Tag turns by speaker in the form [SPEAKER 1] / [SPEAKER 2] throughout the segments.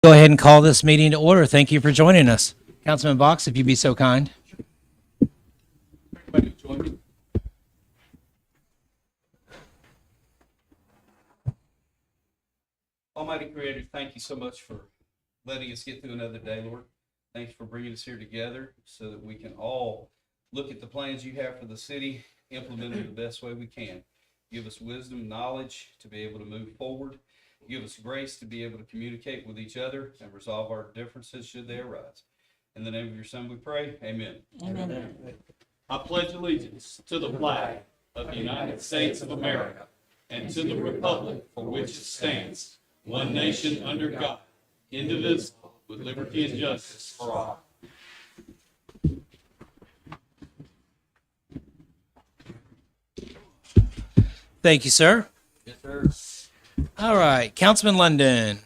[SPEAKER 1] Go ahead and call this meeting to order. Thank you for joining us. Councilman Box, if you'd be so kind.
[SPEAKER 2] Everybody join me. Almighty Creator, thank you so much for letting us get through another day, Lord. Thanks for bringing us here together so that we can all look at the plans you have for the city, implement them the best way we can. Give us wisdom, knowledge to be able to move forward. Give us grace to be able to communicate with each other and resolve our differences should they arise. In the name of your Son we pray, amen.
[SPEAKER 3] Amen.
[SPEAKER 2] I pledge allegiance to the flag of the United States of America and to the republic for which it stands, one nation under God, indivisible, with liberty and justice for all.
[SPEAKER 1] Thank you, sir.
[SPEAKER 2] Yes, sir.
[SPEAKER 1] All right. Councilman London.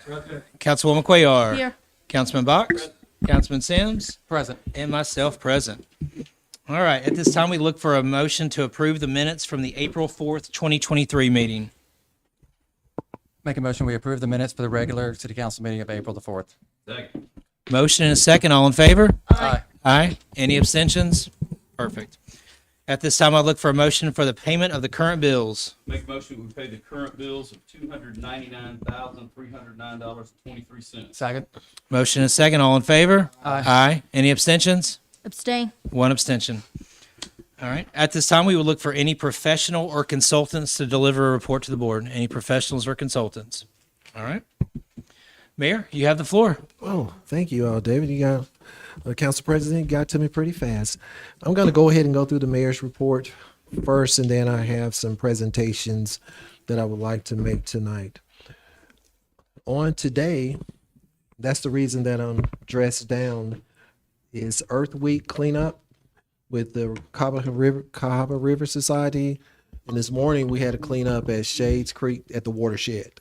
[SPEAKER 1] Councilwoman Cuellar.
[SPEAKER 3] Here.
[SPEAKER 1] Councilman Box. Councilman Sims.
[SPEAKER 4] Present.
[SPEAKER 1] And myself present. All right. At this time, we look for a motion to approve the minutes from the April 4th, 2023 meeting.
[SPEAKER 4] Make a motion, we approve the minutes for the regular city council meeting of April the 4th.
[SPEAKER 2] Second.
[SPEAKER 1] Motion and a second. All in favor?
[SPEAKER 4] Aye.
[SPEAKER 1] Aye. Any abstentions? Perfect. At this time, I look for a motion for the payment of the current bills.
[SPEAKER 2] Make a motion we pay the current bills of $299,309.23.
[SPEAKER 4] Second.
[SPEAKER 1] Motion and a second. All in favor?
[SPEAKER 4] Aye.
[SPEAKER 1] Aye. Any abstentions?
[SPEAKER 3] Abstain.
[SPEAKER 1] One abstention. All right. At this time, we will look for any professional or consultants to deliver a report to the board. Any professionals or consultants? All right. Mayor, you have the floor.
[SPEAKER 5] Oh, thank you, David. You got, Council President, got to me pretty fast. I'm going to go ahead and go through the mayor's report first, and then I have some presentations that I would like to make tonight. On today, that's the reason that I'm dressed down, is Earth Week cleanup with the Cahaba River Society. And this morning we had a cleanup at Shades Creek at the watershed.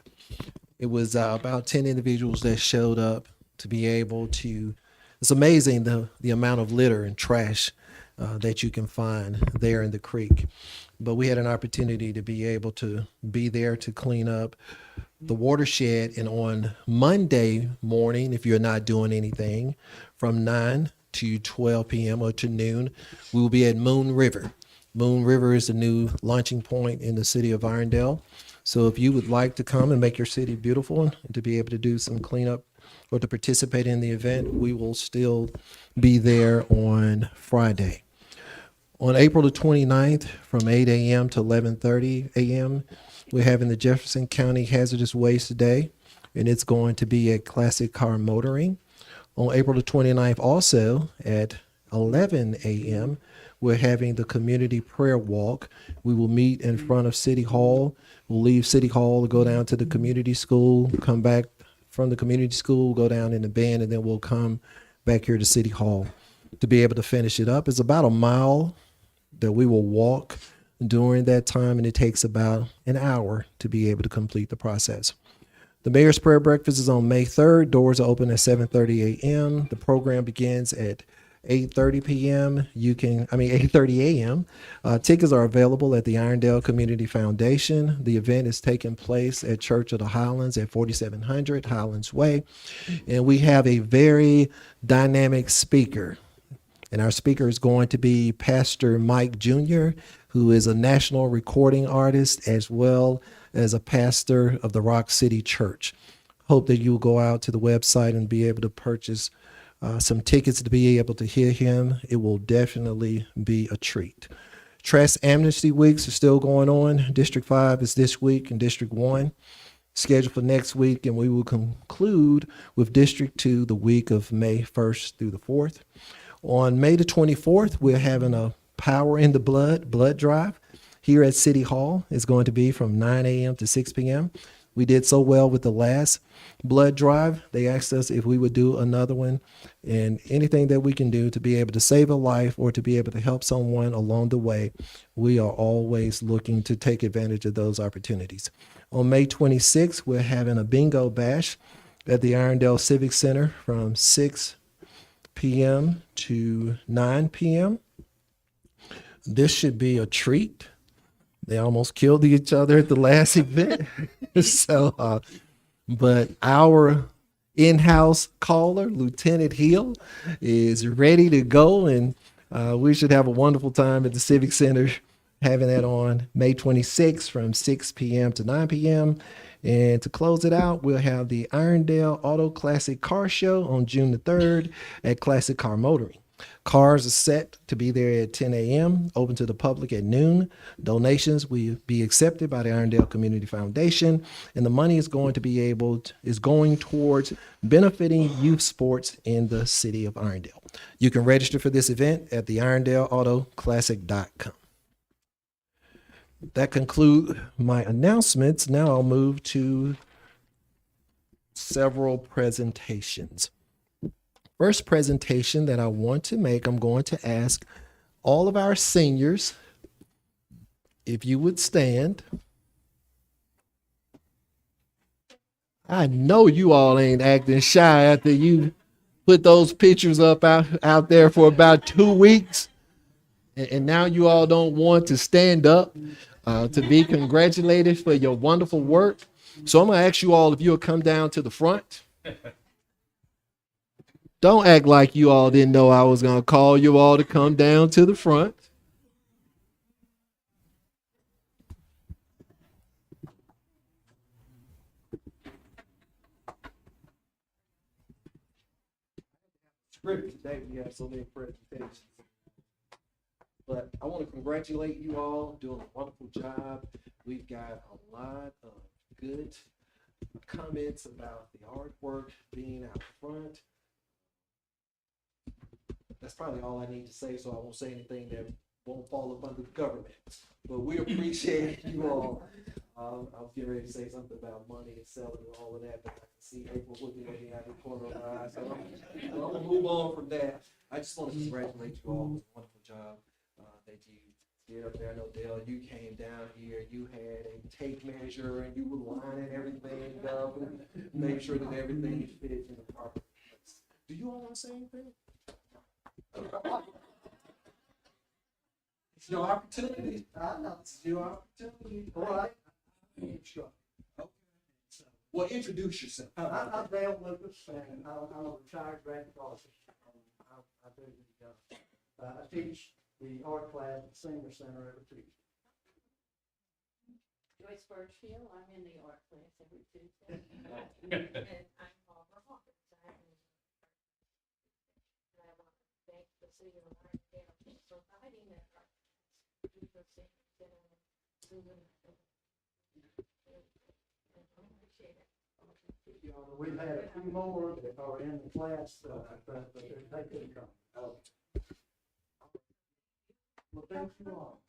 [SPEAKER 5] It was about 10 individuals that showed up to be able to, it's amazing the amount of litter and trash that you can find there in the creek. But we had an opportunity to be able to be there to clean up the watershed. And on Monday morning, if you're not doing anything, from 9 to 12 p.m. or to noon, we will be at Moon River. Moon River is the new launching point in the city of Irondale. So if you would like to come and make your city beautiful and to be able to do some cleanup or to participate in the event, we will still be there on Friday. On April the 29th, from 8 a.m. to 11:30 a.m., we're having the Jefferson County Hazardous Waste Day, and it's going to be at Classic Car Motoring. On April the 29th, also at 11 a.m., we're having the community prayer walk. We will meet in front of City Hall. We'll leave City Hall, go down to the community school, come back from the community school, go down in the band, and then we'll come back here to City Hall to be able to finish it up. It's about a mile that we will walk during that time, and it takes about an hour to be able to complete the process. The Mayor's Prayer Breakfast is on May 3rd. Doors are open at 7:30 a.m. The program begins at 8:30 p.m. 8:30 a.m. Tickets are available at the Irondale Community Foundation. The event is taking place at Church of the Highlands at 4700 Highlands Way. And we have a very dynamic speaker. And our speaker is going to be Pastor Mike Jr., who is a national recording artist as well as a pastor of the Rock City Church. Hope that you'll go out to the website and be able to purchase some tickets to be able to hear him. It will definitely be a treat. Trash Amnesty Weeks are still going on. District 5 is this week and District 1 scheduled for next week, and we will conclude with District 2 the week of May 1st through the 4th. On May the 24th, we're having a Power in the blood drive here at City Hall. It's going to be from 9 a.m. to 6 p.m. We did so well with the last blood drive. They asked us if we would do another one, and anything that we can do to be able to save a life or to be able to help someone along the way, we are always looking to take advantage of those opportunities. On May 26th, we're having a bingo bash at the Irondale Civic Center from 6 p.m. to 9 p.m. This should be a treat. They almost killed each other at the last event. But our in-house caller, Lieutenant Hill, is ready to go, and we should have a wonderful time at the Civic Center having that on May 26th from 6 p.m. to 9 p.m. And to close it out, we'll have the Irondale Auto Classic Car Show on June the 3rd at Classic Car Motoring. Cars are set to be there at 10 a.m., open to the public at noon. Donations will be accepted by the Irondale Community Foundation, and the money is going towards benefiting youth sports in the city of Irondale. You can register for this event at the IrondaleAutoClassic.com. That concludes my announcements. Now I'll move to several presentations. First presentation that I want to make, I'm going to ask all of our seniors if you would stand. I know you all ain't acting shy after you put those pictures up out there for about 2 weeks. And now you all don't want to stand up to be congratulated for your wonderful work. So I'm going to ask you all if you'll come down to the front. Don't act like you all didn't know I was going to call you all to come down to the front. Today we have so many presentations. But I want to congratulate you all doing a wonderful job. We've got a lot of good comments about the artwork being out front. That's probably all I need to say, so I won't say anything that won't fall up under the government. But we appreciate you all. I was getting ready to say something about money and selling and all of that, but I can see April looking at me out of the corner of my eye. So I'm going to move on from that. I just want to congratulate you all on a wonderful job that you did up there. I know, Dale, you came down here, you had a tape measure, and you were lining everything up and make sure that everything fits in the proper place. Do you all want to say anything? It's your opportunity. It's your opportunity. All right. Sure. Okay. Well, introduce yourself.
[SPEAKER 3] I'm Dale Lucas, and I'm a retired graphic artist. I teach the art class at the Senior Center every Tuesday.
[SPEAKER 6] Joyce Birchfield, I'm in the art class every Tuesday. And I'm Barbara Hawkins. I want to thank the city of Irondale for providing that art class to the Senior Center and doing it. I appreciate it.
[SPEAKER 3] We've had a few more that are in the class, but they couldn't come. Well, thank you all.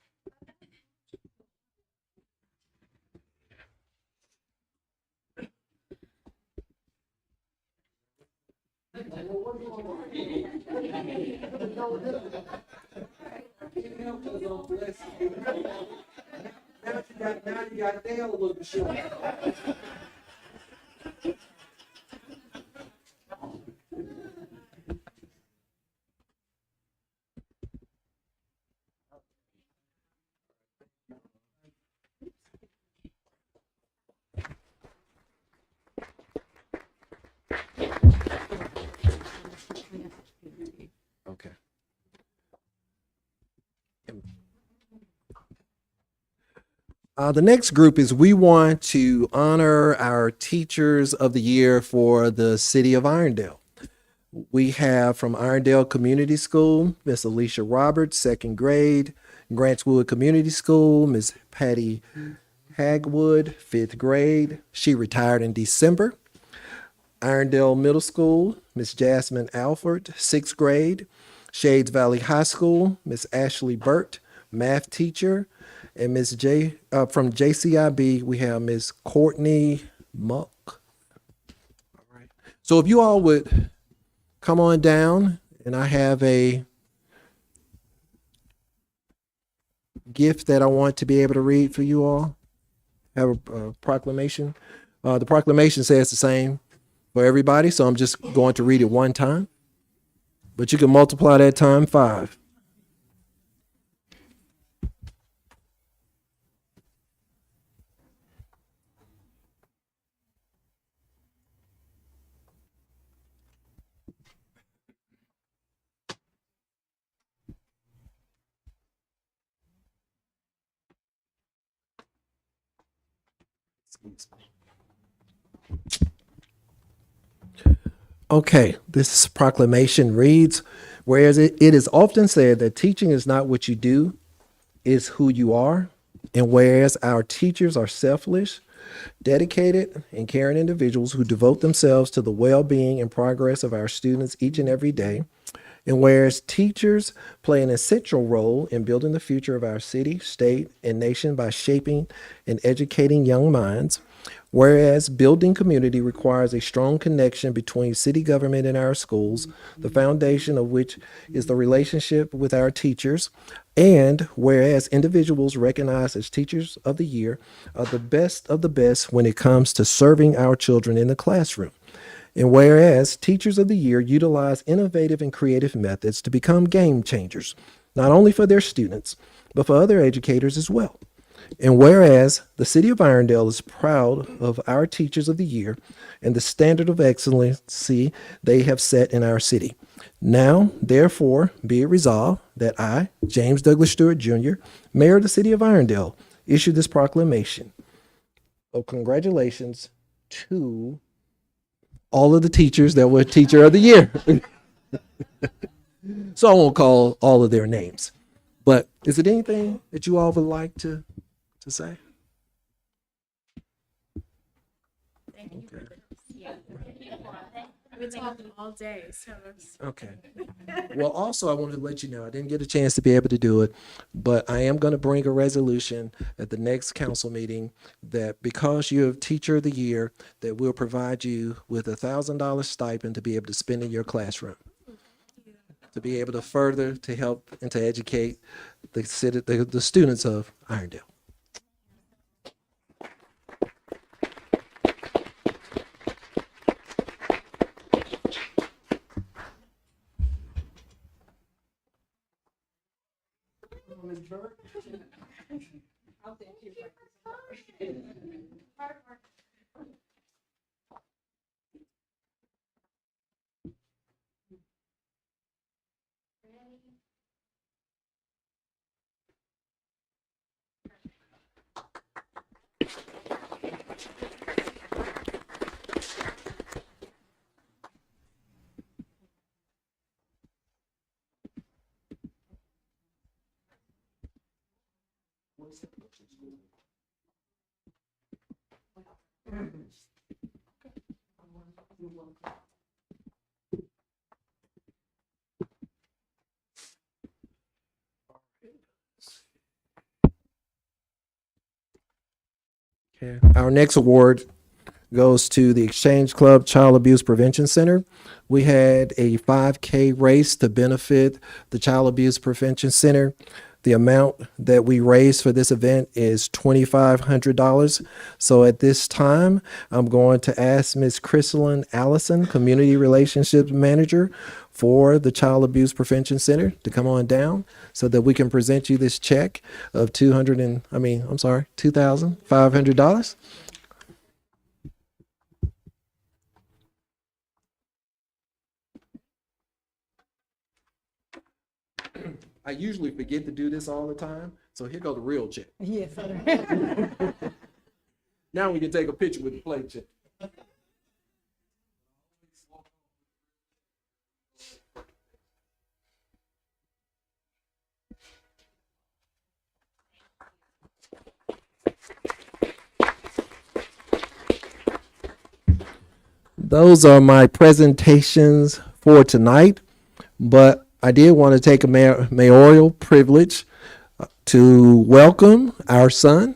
[SPEAKER 5] Now you got Dale looking short. Okay. The next group is we want to honor our Teachers of the Year for the City of Irondale. We have from Irondale Community School, Miss Alicia Roberts, 2nd grade. Grantswood Community School, Miss Patty Hagwood, 5th grade. She retired in December. Irondale Middle School, Miss Jasmine Alford, 6th grade. Shades Valley High School, Miss Ashley Burt, math teacher. And Miss J from JCIB, we have Miss Courtney Muck. All right. So if you all would come on down, and I have a gift that I want to be able to read for you all. I have a proclamation. The proclamation says the same for everybody, so I'm just going to read it one time. But you can multiply that time 5. Okay, this proclamation reads, whereas it is often said that teaching is not what you do, it's who you are. And whereas our teachers are selfless, dedicated, and caring individuals who devote themselves to the well-being and progress of our students each and every day. And whereas teachers play an essential role in building the future of our city, state, and nation by shaping and educating young minds, whereas building community requires a strong connection between city government and our schools, the foundation of which is the relationship with our teachers, and whereas individuals recognized as teachers of the year are the best of the best when it comes to serving our children in the classroom. And whereas Teachers of the Year utilize innovative and creative methods to become game changers, not only for their students, but for other educators as well. And whereas the City of Irondale is proud of our Teachers of the Year and the standard of excellency they have set in our city. Now, therefore, be it resolved that I, James Douglas Stewart Jr., Mayor of the City of Irondale, issue this proclamation of congratulations to all of the teachers that were Teacher of the Year. So I won't call all of their names. But is it anything that you all would like to say?
[SPEAKER 7] We talked all day, so
[SPEAKER 5] Okay. Well, also, I wanted to let you know, I didn't get a chance to be able to do it, but I am going to bring a resolution at the next council meeting that because you're Teacher of the Year, that we'll provide you with $1,000 stipend to be able to spend in your classroom, to be able to further, to help and to educate the students of Irondale.
[SPEAKER 3] Ms. Burke? Okay. Our next award goes to the Exchange Club Child Abuse Prevention Center. We had a 5K race to benefit the Child Abuse Prevention Center. The amount that we raised for this event is $2,500. So at this time, I'm going to ask Ms. Chrysalyn Allison, Community Relationships Manager for the Child Abuse Prevention Center, to come on down so that we can present you this check of $2,500. I usually forget to do this all the time, so here goes the real check.
[SPEAKER 8] Yes.
[SPEAKER 5] Now we can take a picture with the plate check. Those are my presentations for tonight, but I did want to take a mayoral privilege to welcome our son,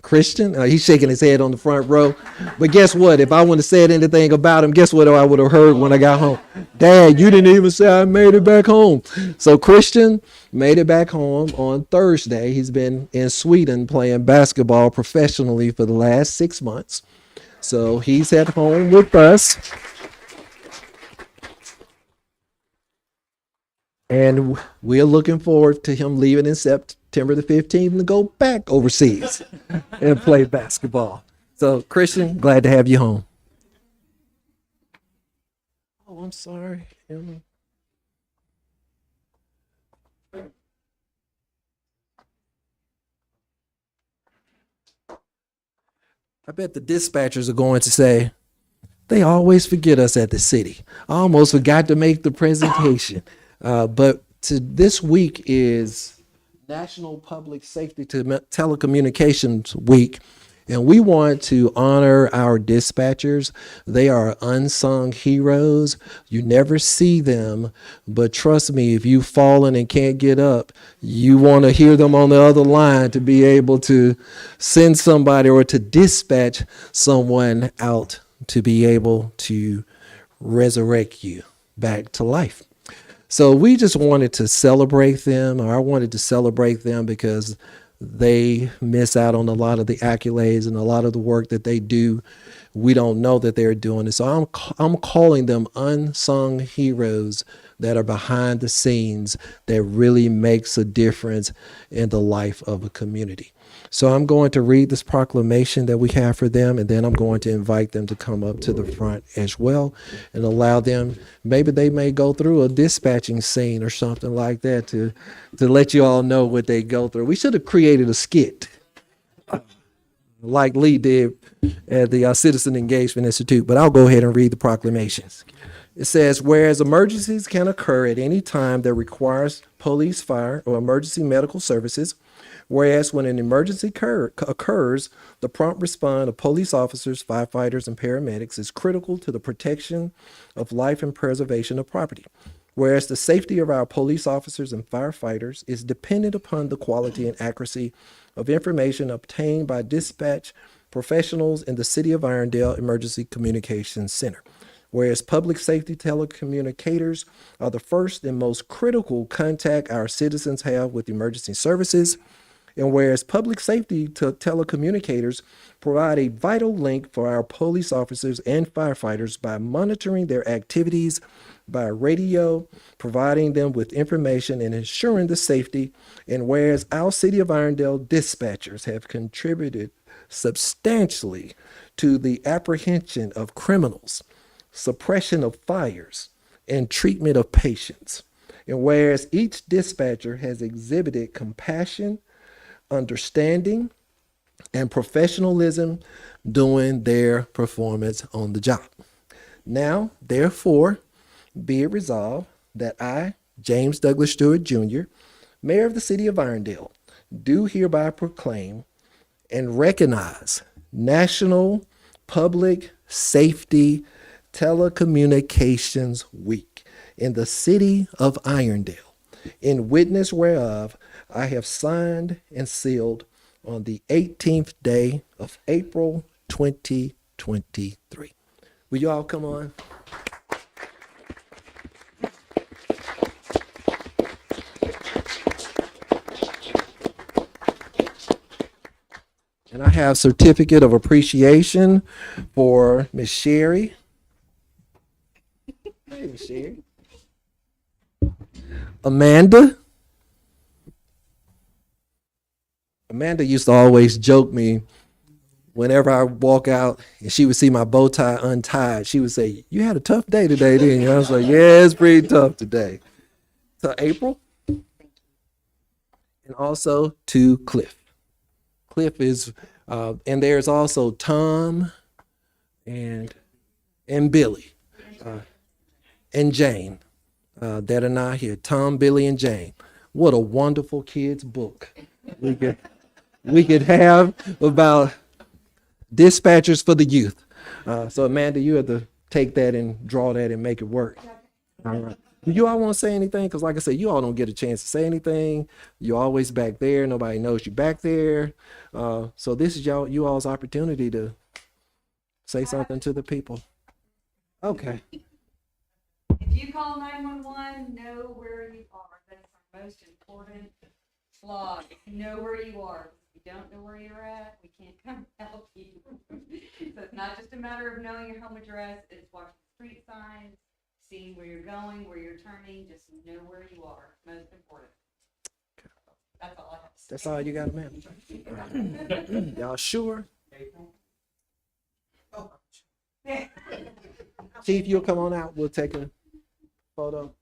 [SPEAKER 5] Christian. He's shaking his head on the front row. But guess what? If I wouldn't have said anything about him, guess what I would have heard when I got home? Dad, you didn't even say I made it back home. So Christian made it back home on Thursday. He's been in Sweden playing basketball professionally for the last 6 months. So he's at home with us. And we're looking forward to him leaving in September the 15th to go back overseas and play basketball. So, Christian, glad to have you home. Oh, I'm sorry, Emma. I bet the dispatchers are going to say, they always forget us at the city. I almost forgot to make the presentation. But this week is National Public Safety Telecommunications Week, and we want to honor our dispatchers. They are unsung heroes. You never see them, but trust me, if you've fallen and can't get up, you want to hear them on the other line to be able to send somebody or to dispatch someone out to be able to resurrect you back to life. So we just wanted to celebrate them, or I wanted to celebrate them because they miss out on a lot of the accolades and a lot of the work that they do. We don't know that they're doing it. So I'm calling them unsung heroes that are behind the scenes that really makes a difference in the life of a community. So I'm going to read this proclamation that we have for them, and then I'm going to invite them to come up to the front as well and allow them, maybe they may go through a dispatching scene or something like that to let you all know what they go through. We should have created a skit like Lee did at the Citizen Engagement Institute, but I'll go ahead and read the proclamations. It says, whereas emergencies can occur at any time that requires police, fire, or emergency medical services, whereas when an emergency occurs, the prompt response of police officers, firefighters, and paramedics is critical to the protection of life and preservation of property. Whereas the safety of our police officers and firefighters is dependent upon the quality and accuracy of information obtained by dispatch professionals in the City of Irondale Emergency Communications Center. Whereas public safety telecommunicators are the first and most critical contact our citizens have with emergency services, and whereas public safety telecommunicators provide a vital link for our police officers and firefighters by monitoring their activities by radio, providing them with information and ensuring the safety, and whereas our City of Irondale dispatchers have contributed substantially to the apprehension of criminals, suppression of fires, and treatment of patients. And whereas each dispatcher has exhibited compassion, understanding, and professionalism during their performance on the job. Now, therefore, be it resolved that I, James Douglas Stewart Jr., Mayor of the City of Irondale, do hereby proclaim and recognize National Public Safety Telecommunications Week in the City of Irondale, in witness whereof I have signed and sealed on the 18th day of April 2023. Will you all come on? And I have certificate of appreciation for Miss Sherry. Hey, Miss Sherry. Amanda. Amanda used to always joke me whenever I walk out and she would see my bow tie untied. She would say, "You had a tough day today, didn't you?" I was like, "Yeah, it's pretty tough today." To April. And also to Cliff. Cliff is, and there's also Tom and Billy and Jane that are not here. Tom, Billy, and Jane. What a wonderful kids book we could have about dispatchers for the youth. So Amanda, you have to take that and draw that and make it work. All right. Do you all want to say anything? Because like I said, you all don't get a chance to say anything. You're always back there. Nobody knows you back there. So this is you all's opportunity to say something to the people. Okay.
[SPEAKER 7] If you call 911, know where you are. That's our most important slog. Know where you are. If you don't know where you're at, we can't come help you. So it's not just a matter of knowing your home address, it's watching street signs, seeing where you're going, where you're turning, just know where you are. Most important. That's all I have to say.
[SPEAKER 5] That's all you got, man. Y'all sure? Chief, you'll come on out. We'll take a photo.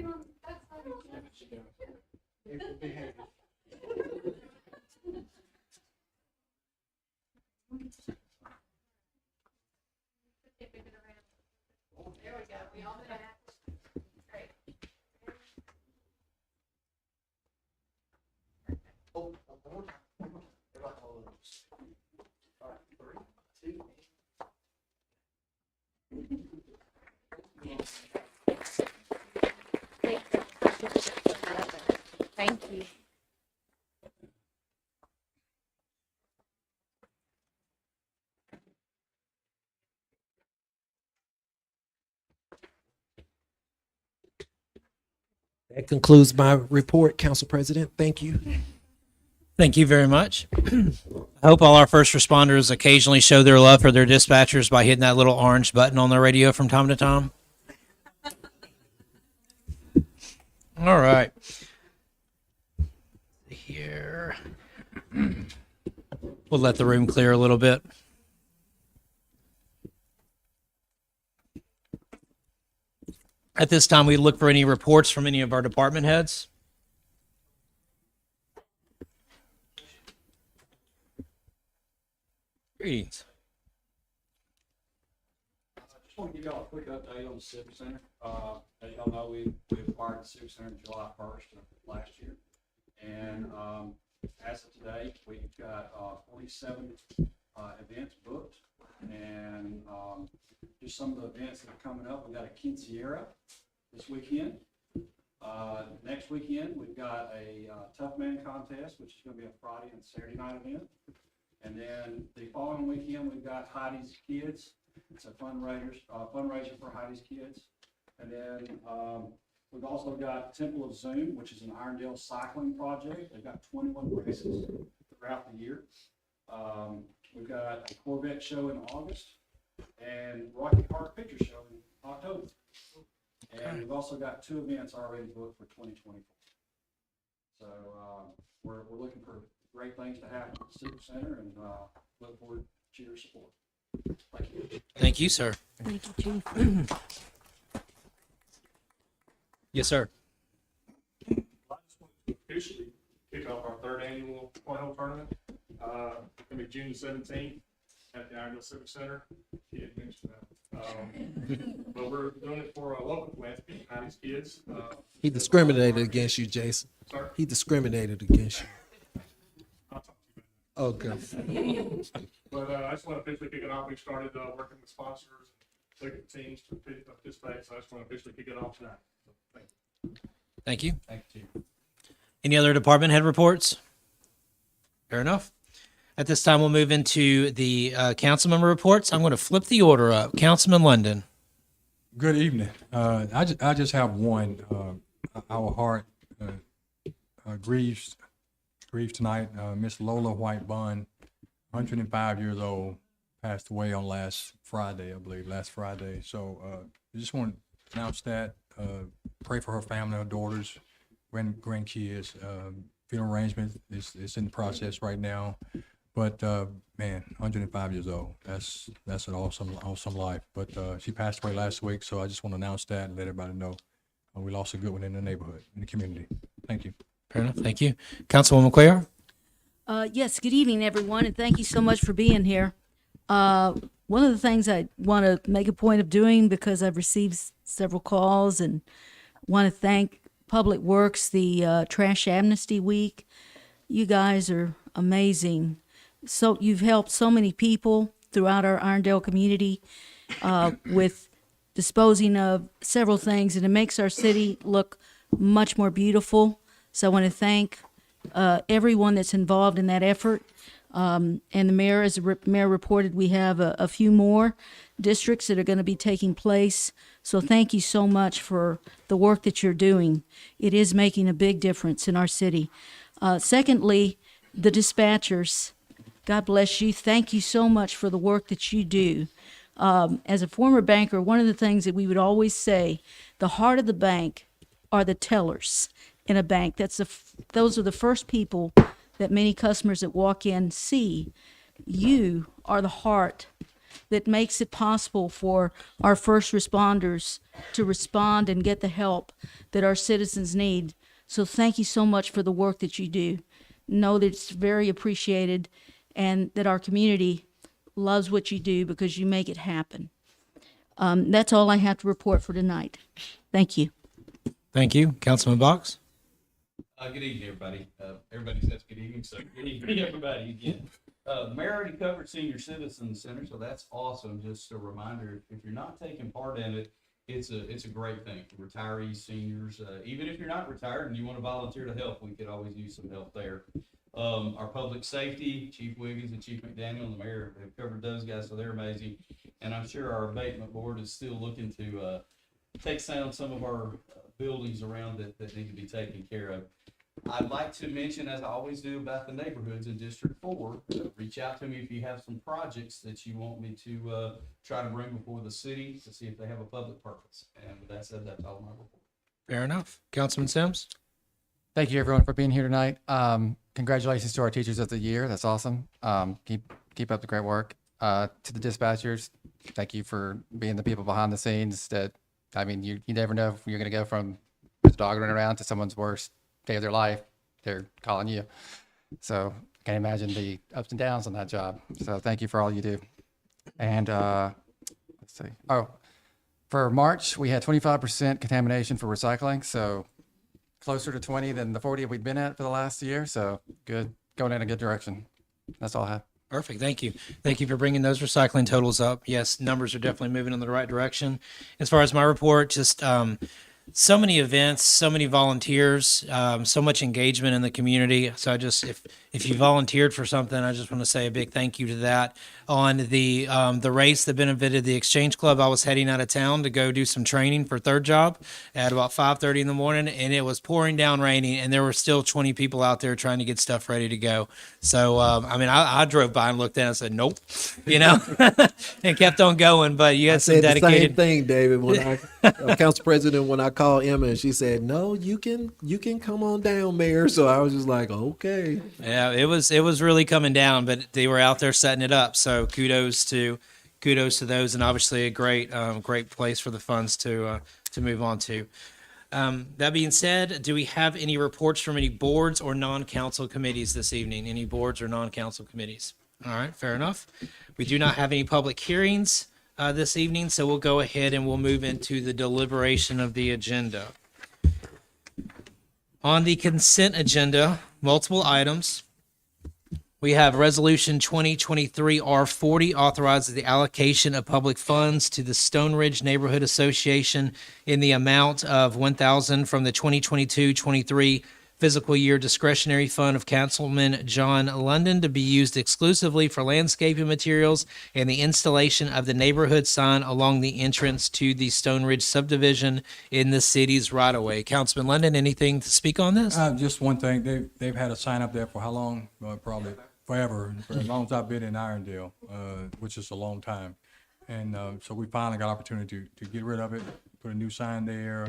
[SPEAKER 7] Get on that side of the-
[SPEAKER 6] There we go. We all did it. Great. Thank you.
[SPEAKER 5] That concludes my report, Council President. Thank you.
[SPEAKER 1] Thank you very much. I hope all our first responders occasionally show their love for their dispatchers by hitting that little orange button on their radio from time to time. All right. Here. We'll let the room clear a little bit. At this time, we look for any reports from any of our department heads. Greetings.
[SPEAKER 8] Just want to give y'all a quick update on the Civic Center. As y'all know, we acquired the Civic Center July 1st of last year. And as of today, we've got 47 events booked. And just some of the events that are coming up, we got a quinceañera this weekend. Next weekend, we've got a Tough Man contest, which is going to be a Friday and Saturday night event. And then the following weekend, we've got Heidi's Kids. It's a fundraiser for Heidi's Kids. And then we've also got Temple of Zoom, which is an Irondale cycling project. They've got 21 races throughout the year. We've got a Corvette show in August and Rocky Park Picture Show in October. And we've also got 2 events already booked for 2024. So we're looking for great things to happen at the Civic Center and look forward to your support. Thank you.
[SPEAKER 1] Thank you, sir.
[SPEAKER 6] Thank you, Chief.
[SPEAKER 1] Yes, sir.
[SPEAKER 9] I just want to officially kick off our 3rd annual cornhole tournament. Gonna be June 17th at the Irondale Civic Center. He had mentioned that. But we're doing it for a local philanthropy, Heidi's Kids.
[SPEAKER 5] He discriminated against you, Jason.
[SPEAKER 9] Sorry?
[SPEAKER 5] He discriminated against you.
[SPEAKER 9] I'll talk to you about
[SPEAKER 5] Okay.
[SPEAKER 9] it. But I just want to officially kick it off. We started working with sponsors, looking at teams to participate. So I just want to officially kick it off tonight. So, thank you.
[SPEAKER 1] Thank you.
[SPEAKER 2] Thank you.
[SPEAKER 1] Any other department head reports? Fair enough. At this time, we'll move into the council member reports. I'm going to flip the order up. Councilman London.
[SPEAKER 10] Good evening. I just have one. Our heart grieves tonight. Miss Lola White Bunn, 105 years old, passed away on last Friday, I believe, last Friday. So I just want to announce that. Pray for her family, her daughters, grandkids. Funeral arrangement is in the process right now. But man, 105 years old. That's an awesome life. But she passed away last week, so I just want to announce that and let everybody know we lost a good one in the neighborhood, in the community. Thank you.
[SPEAKER 1] Fair enough. Thank you. Councilwoman Cuellar.
[SPEAKER 11] Yes, good evening, everyone, and thank you so much for being here. One of the things I want to make a point of doing, because I've received several calls, and want to thank Public Works, the Trash Amnesty Week. You guys are amazing. So you've helped so many people throughout our Irondale community with disposing of several things, and it makes our city look much more beautiful. So I want to thank everyone that's involved in that effort. And the mayor, as the mayor reported, we have a few more districts that are going to be taking place. So thank you so much for the work that you're doing. It is making a big difference in our city. Secondly, the dispatchers, God bless you. Thank you so much for the work that you do. As a former banker, one of the things that we would always say, the heart of the bank are the tellers in a bank. Those are the first people that many customers that walk in see. You are the heart that makes it possible for our first responders to respond and get the help that our citizens need. So thank you so much for the work that you do. Know that it's very appreciated and that our community loves what you do because you make it happen. That's all I have to report for tonight. Thank you.
[SPEAKER 1] Thank you. Councilman Box?
[SPEAKER 2] Good evening, everybody. Everybody says good evening, so good evening, everybody again. The mayor already covered Senior Citizen Center, so that's awesome. Just a reminder, if you're not taking part in it, it's a great thing. Retirees, seniors, even if you're not retired and you want to volunteer to help, we could always use some help there. Our public safety, Chief Wiggins and Chief McDaniel and the mayor have covered those guys, so they're amazing. And I'm sure our abatement board is still looking to take down some of our buildings around that need to be taken care of. I'd like to mention, as I always do, about the neighborhoods in District 4. Reach out to me if you have some projects that you want me to try to bring before the city to see if they have a public purpose. And with that said, that's all my report.
[SPEAKER 1] Fair enough. Councilman Sims?
[SPEAKER 4] Thank you, everyone, for being here tonight. Congratulations to our Teachers of the Year. That's awesome. Keep up the great work. To the dispatchers, thank you for being the people behind the scenes. That, I mean, you never know if you're going to go from this dog running around to someone's worst day of their life. They're calling you. So I can't imagine the ups and downs on that job. So thank you for all you do. And let's see. Oh, for March, we had 25% contamination for recycling. So closer to 20 than the 40 we've been at for the last year. So good, going in a good direction. That's all I have.
[SPEAKER 1] Perfect. Thank you. Thank you for bringing those recycling totals up. Yes, numbers are definitely moving in the right direction. As far as my report, just so many events, so many volunteers, so much engagement in the community. So I just, if you volunteered for something, I just want to say a big thank you to that. On the race that benefited the Exchange Club, I was heading out of town to go do some training for third job at about 5:30 in the morning, and it was pouring down raining, and there were still 20 people out there trying to get stuff ready to go. So, I mean, I drove by and looked at it and said, nope, and kept on going. But you had some
[SPEAKER 5] said the
[SPEAKER 1] dedicated.
[SPEAKER 5] same thing, David. When council president, when I called Emma, and she said, "No, you can come on down, Mayor." So I was just like, "Okay."
[SPEAKER 1] Yeah, it was really coming down, but they were out there setting it up. So kudos to those, and obviously a great place for the funds to move on to. That being said, do we have any reports from any boards or non-council committees this evening? Any boards or non-council committees? All right, fair enough. We do not have any public hearings this evening, so we'll go ahead and we'll move into the deliberation of the agenda. On the consent agenda, multiple items. We have Resolution 2023 R40 authorizes the allocation of public funds to the Stone Ridge Neighborhood Association in the amount of $1,000 from the 2022-23 fiscal year discretionary fund of Councilman John London to be used exclusively for landscaping materials and the installation of the neighborhood sign along the entrance to the Stone Ridge subdivision in the city's right-of-way. Councilman London, anything to speak on this?
[SPEAKER 10] Just one thing, they've had a sign up there for how long? Probably forever, for as long as I've been in Irondale, which is a long time. And so we finally got opportunity to get rid of it, put a new sign there,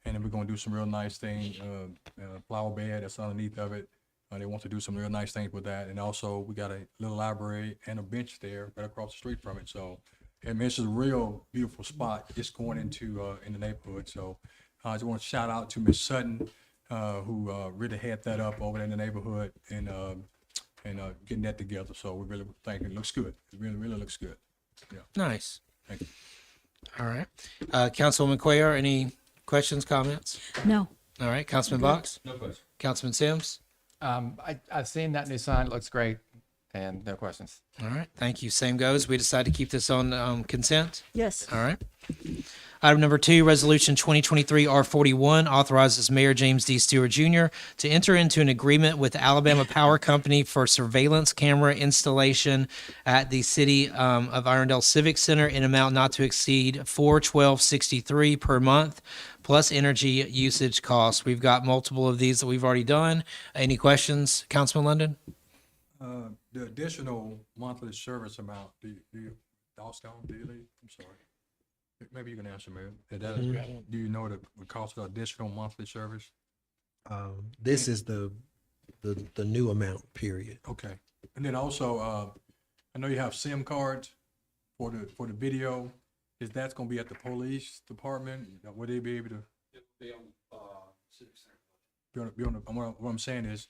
[SPEAKER 10] and then we're gonna do some real nice things, flower bed that's underneath of it. They want to do some real nice things with that. And also we got a little library and a bench there right across the street from it. So I mean, it's a real beautiful spot just going into in the neighborhood. So I just want to shout out to Miss Sutton, who really had that up over there in the neighborhood and getting that together. So we really think it looks good. It really, really looks good. Yeah.
[SPEAKER 1] Nice.
[SPEAKER 10] Thank you.
[SPEAKER 1] All right. Councilwoman Cuellar, any questions, comments?
[SPEAKER 11] No.
[SPEAKER 1] All right. Councilman Box?
[SPEAKER 2] No question.
[SPEAKER 1] Councilman Sims?
[SPEAKER 4] I've seen that new sign. It looks great. And no questions.
[SPEAKER 1] All right. Thank you. Same goes. We decide to keep this on consent.
[SPEAKER 11] Yes.
[SPEAKER 1] All right. Item number 2, Resolution 2023 R41 authorizes Mayor James D. Stewart Jr. to enter into an agreement with Alabama Power Company for surveillance camera installation at the City of Irondale Civic Center in amount not to exceed $412.63 per month, plus energy usage costs. We've got multiple of these that we've already done. Any questions, Councilman London?
[SPEAKER 10] The additional monthly service amount, do you I'm sorry. Maybe you can answer, Mayor. Do you know the cost of additional monthly service?
[SPEAKER 5] This is the new amount. Period.
[SPEAKER 10] Okay. And then also, I know you have SIM cards for the video, is that's gonna be at the police department? Would they be able to
[SPEAKER 8] It will be on, Civic Center.
[SPEAKER 10] what I'm saying is,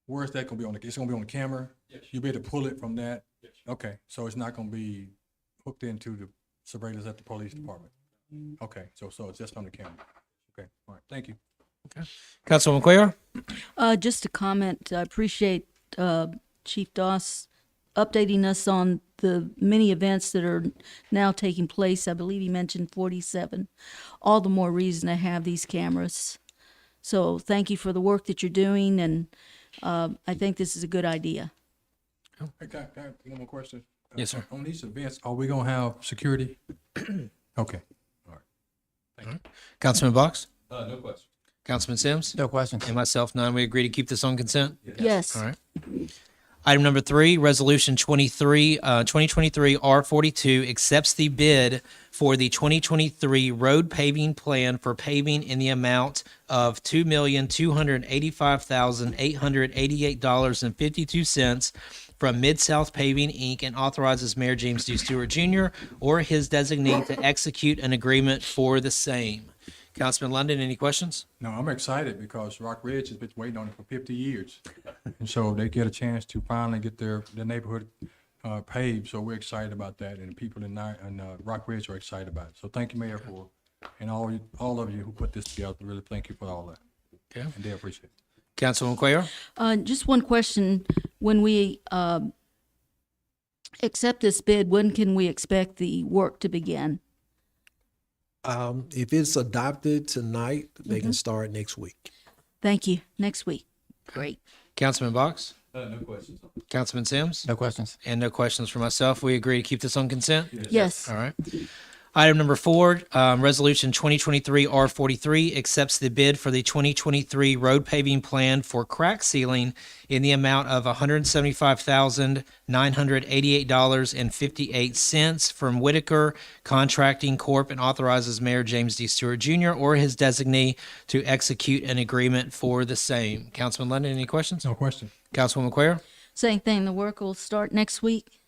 [SPEAKER 10] where is that gonna be on it's gonna be on the camera?
[SPEAKER 8] Yes.
[SPEAKER 10] You'll be able to pull it from that?
[SPEAKER 8] Yes.
[SPEAKER 10] Okay, so it's not gonna be hooked into the surveillance at the police department? Okay, so it's just on the camera? Okay, all right, thank you.
[SPEAKER 1] Councilwoman Cuellar?
[SPEAKER 11] Just a comment. I appreciate Chief Doss updating us on the many events that are now taking place. I believe he mentioned 47. All the more reason to have these cameras. So thank you for the work that you're doing, and I think this is a good idea.
[SPEAKER 10] Hey, can I have one more question?
[SPEAKER 1] Yes, sir.
[SPEAKER 10] On these events, are we gonna have security? Okay,
[SPEAKER 1] Councilman Box?
[SPEAKER 2] No question.
[SPEAKER 1] Councilman Sims?
[SPEAKER 4] No questions.
[SPEAKER 1] And myself, none. We agree to keep this on consent?
[SPEAKER 11] Yes.
[SPEAKER 1] All right. Item number 3, Resolution 2023 R42 accepts the bid for the 2023 road paving plan for paving in the amount of $2,285,888.52 from Mid-South Paving, Inc., and authorizes Mayor James D. Stewart Jr. or his designee to execute an agreement for the same. Councilman London, any questions?
[SPEAKER 10] no, I'm excited because Rock Ridge has been waiting on it for 50 years. And so they get a chance to finally get their neighborhood paved, so we're excited about that, and the people in Rock Ridge are excited about it. So thank you, Mayor, and all of you who put this together, really thank you for all that.
[SPEAKER 1] Okay.
[SPEAKER 10] And they appreciate it.
[SPEAKER 1] Councilwoman Cuellar?
[SPEAKER 11] Just one question. When we accept this bid, when can we expect the work to begin?
[SPEAKER 5] If it's adopted tonight, they can start next week.
[SPEAKER 11] Thank you. Next week. Great.
[SPEAKER 1] Councilman Box?
[SPEAKER 2] No questions.
[SPEAKER 1] Councilman Sims?
[SPEAKER 4] No questions.
[SPEAKER 1] And no questions for myself. We agree to keep this on consent?
[SPEAKER 11] Yes.
[SPEAKER 1] All right. Item number 4, Resolution 2023 R43 accepts the bid for the 2023 road paving plan for crack sealing in the amount of $175,988.58 from Whitaker Contracting Corp. and authorizes Mayor James D. Stewart Jr. or his designee to execute an agreement for the same. Councilman London, any questions?
[SPEAKER 10] No question.
[SPEAKER 1] Councilwoman Cuellar?
[SPEAKER 11] Same thing. The work will start next week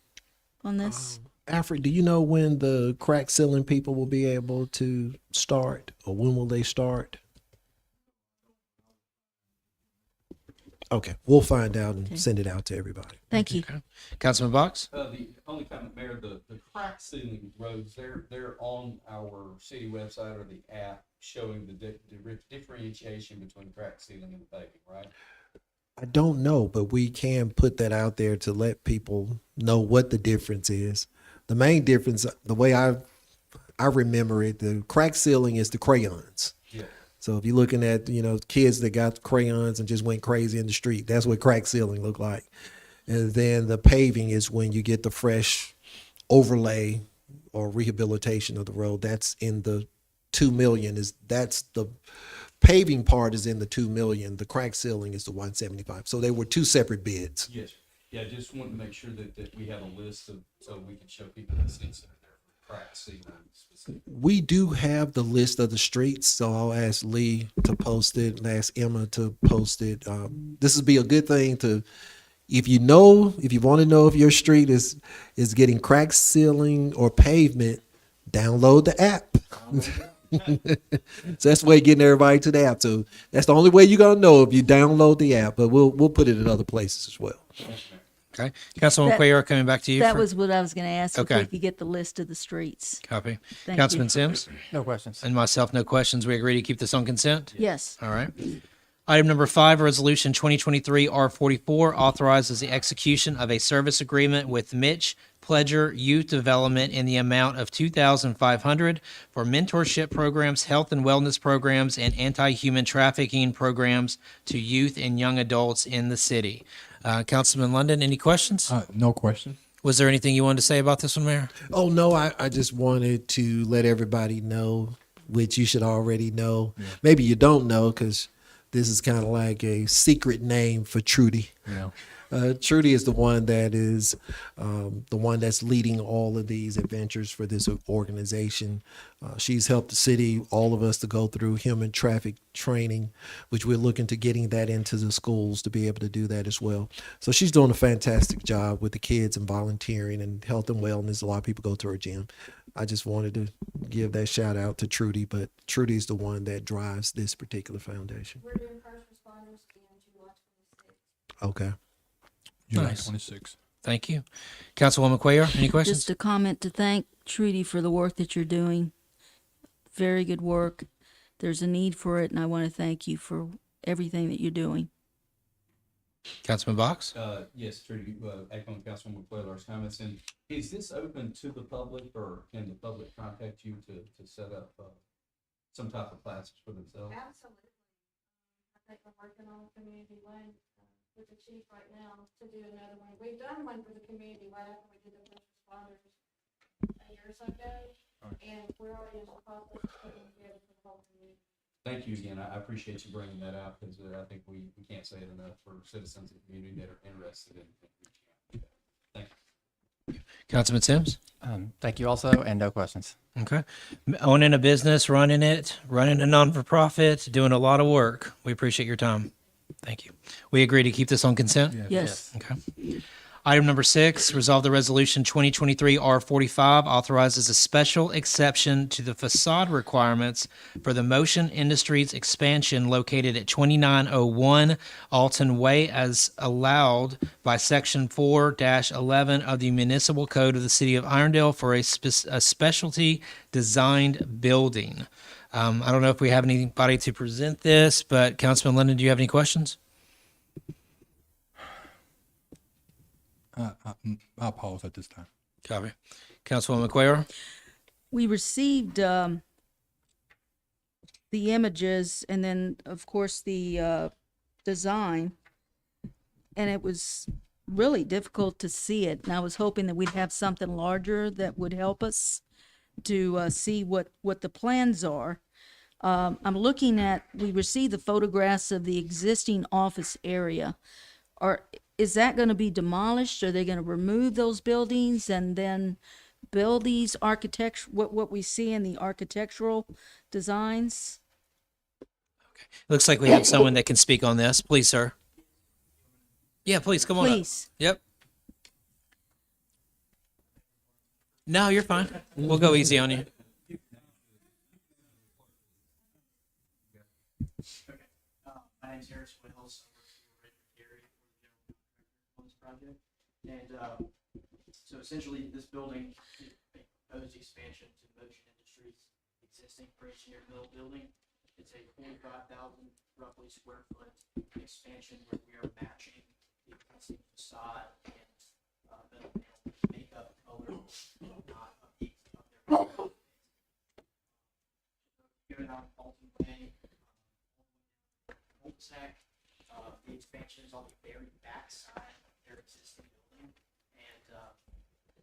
[SPEAKER 11] on this.
[SPEAKER 5] Alfred, do you know when the crack sealing people will be able to start, or when will they start? Okay, we'll find out and send it out to everybody.
[SPEAKER 11] Thank you.
[SPEAKER 1] Councilman Box?
[SPEAKER 2] The only comment, Mayor, the crack sealing roads, they're on our city website or the app showing the differentiation between crack sealing and the paving, right?
[SPEAKER 5] I don't know, but we can put that out there to let people know what the difference is. The main difference, the way I remember it, the crack sealing is the crayons.
[SPEAKER 2] Yeah.
[SPEAKER 5] So if you're looking at, kids that got crayons and just went crazy in the street, that's what crack sealing looked like. And then the paving is when you get the fresh overlay or rehabilitation of the road. That's in the 2 million. That's the paving part is in the 2 million. The crack sealing is the 175. So they were two separate bids.
[SPEAKER 2] Yes. Yeah, just wanted to make sure that we have a list so we can show people the streets that are there for crack sealing specifically.
[SPEAKER 5] We do have the list of the streets, so I'll ask Lee to post it, and ask Emma to post it. This would be a good thing to, if you want to know if your street is getting crack sealing or pavement, download the app. So that's the way getting everybody to the app. So that's the only way you're gonna know if you download the app. But we'll put it in other places as well.
[SPEAKER 1] Okay. Councilwoman
[SPEAKER 11] That-
[SPEAKER 1] Cuellar, coming back to you.
[SPEAKER 11] That
[SPEAKER 1] for-
[SPEAKER 11] was what I was going to ask.
[SPEAKER 1] Okay.
[SPEAKER 11] If we could get the list of the streets.
[SPEAKER 1] Copy.
[SPEAKER 11] Thank
[SPEAKER 1] Councilman
[SPEAKER 11] you.
[SPEAKER 1] Sims?
[SPEAKER 4] No questions.
[SPEAKER 1] And myself, no questions. We agree to keep this on consent?
[SPEAKER 11] Yes.
[SPEAKER 1] All right. Item number 5, Resolution 2023 R44 authorizes the execution of a service agreement with Mitch Pledger Youth Development in the amount of $2,500 for mentorship programs, health and wellness programs, and anti-human trafficking programs to youth and young adults in the city. Councilman London, any questions?
[SPEAKER 10] No question.
[SPEAKER 1] Was there anything you wanted to say about this one, Mayor?
[SPEAKER 5] Oh no, I just wanted to let everybody know, which you should already know. Maybe you don't know because this is kind of like a secret name for Trudy.
[SPEAKER 10] you know.
[SPEAKER 5] Trudy is the one that is the one that's leading all of these adventures for this organization. She's helped the city, all of us, to go through human traffic training, which we're looking to getting that into the schools to be able to do that as well. So she's doing a fantastic job with the kids and volunteering and health and wellness. A lot of people go to her gym. I just wanted to give that shout out to Trudy, but Trudy's the one that drives this particular foundation.
[SPEAKER 6] We're doing first responders in July 26th.
[SPEAKER 5] Okay.
[SPEAKER 10] July
[SPEAKER 1] Nice.
[SPEAKER 10] 26th.
[SPEAKER 1] Thank you. Councilwoman Cuellar, any questions?
[SPEAKER 11] Just a comment to thank Trudy for the work that you're doing. Very good work. There's a need for it, and I want to thank you for everything that you're doing.
[SPEAKER 1] Councilman Box?
[SPEAKER 2] Yes, Trudy, echoing Councilwoman Cuellar's comments, and is this open to the public, or can the public contact you to set up, some type of classes for themselves?
[SPEAKER 6] Absolutely. I think we're working on a community one with the chief right now to do another one. We've done one for the community right after we did the first responders a year or so ago. And we're already in the process of putting together for the whole community.
[SPEAKER 2] Thank you again. I appreciate you bringing that out, because I think we can't say it enough for citizens in the community that are interested in reaching out. Thank you.
[SPEAKER 1] Councilman Sims?
[SPEAKER 4] Thank you also, and no questions.
[SPEAKER 1] Okay. Owning a business, running it, running a non-for-profit, doing a lot of work. We appreciate your time. Thank you. We agree to keep this on consent?
[SPEAKER 11] Yes.
[SPEAKER 1] Okay. Item number 6, resolve the resolution 2023 R45 authorizes a special exception to the facade requirements for the Motion Industries expansion located at 2901 Alton Way as allowed by Section 4-11 of the Municipal Code of the City of Irondale for a specialty designed building. I don't know if we have anybody to present this, but Councilman Linden, do you have any questions?
[SPEAKER 10] I'll pause at this time.
[SPEAKER 1] Copy. Councilwoman Cuellar?
[SPEAKER 11] We received the images and then, of course, the design, and it was really difficult to see it. And I was hoping that we'd have something larger that would help us to see what the plans are. I'm looking at, we received the photographs of the existing office area. Is that going to be demolished? Are they going to remove those buildings and then build these what we see in the architectural designs?
[SPEAKER 1] Looks like we have someone that can speak on this. Please, sir. Yeah, please, come on up.
[SPEAKER 11] Please.
[SPEAKER 1] Yep. No, you're fine. We'll go easy on you.
[SPEAKER 12] My name's Harris Wells. I work for Redmond Gary on this project. And so essentially, this building is a proposed expansion to Motion Industries' existing pre-engineered mill building. It's a 45,000 roughly square foot expansion where we are matching the existing facade and metal panel makeup color, not of their going on Alton Way. Cul-de-sac. The expansion is on the very back side of their existing building, and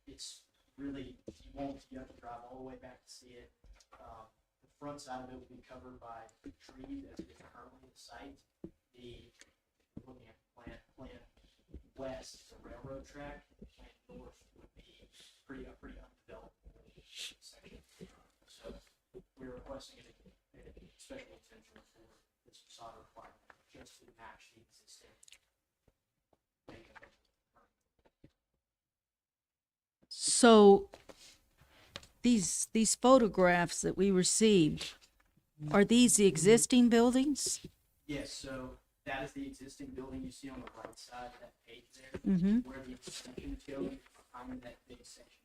[SPEAKER 12] it's really, you have to drive all the way back to see it. The front side of it will be covered by trees as it is currently the site. Looking at the plan west is a railroad track, plan north would be pretty undeveloped section. So we're requesting a special extension for this facade requirement just to match the existing makeup.
[SPEAKER 11] So these photographs that we received, are these the existing buildings?
[SPEAKER 12] Yes, so that is the existing building you see on the right side of that page there,
[SPEAKER 11] Mm-hmm.
[SPEAKER 12] where the extension is going behind that big section.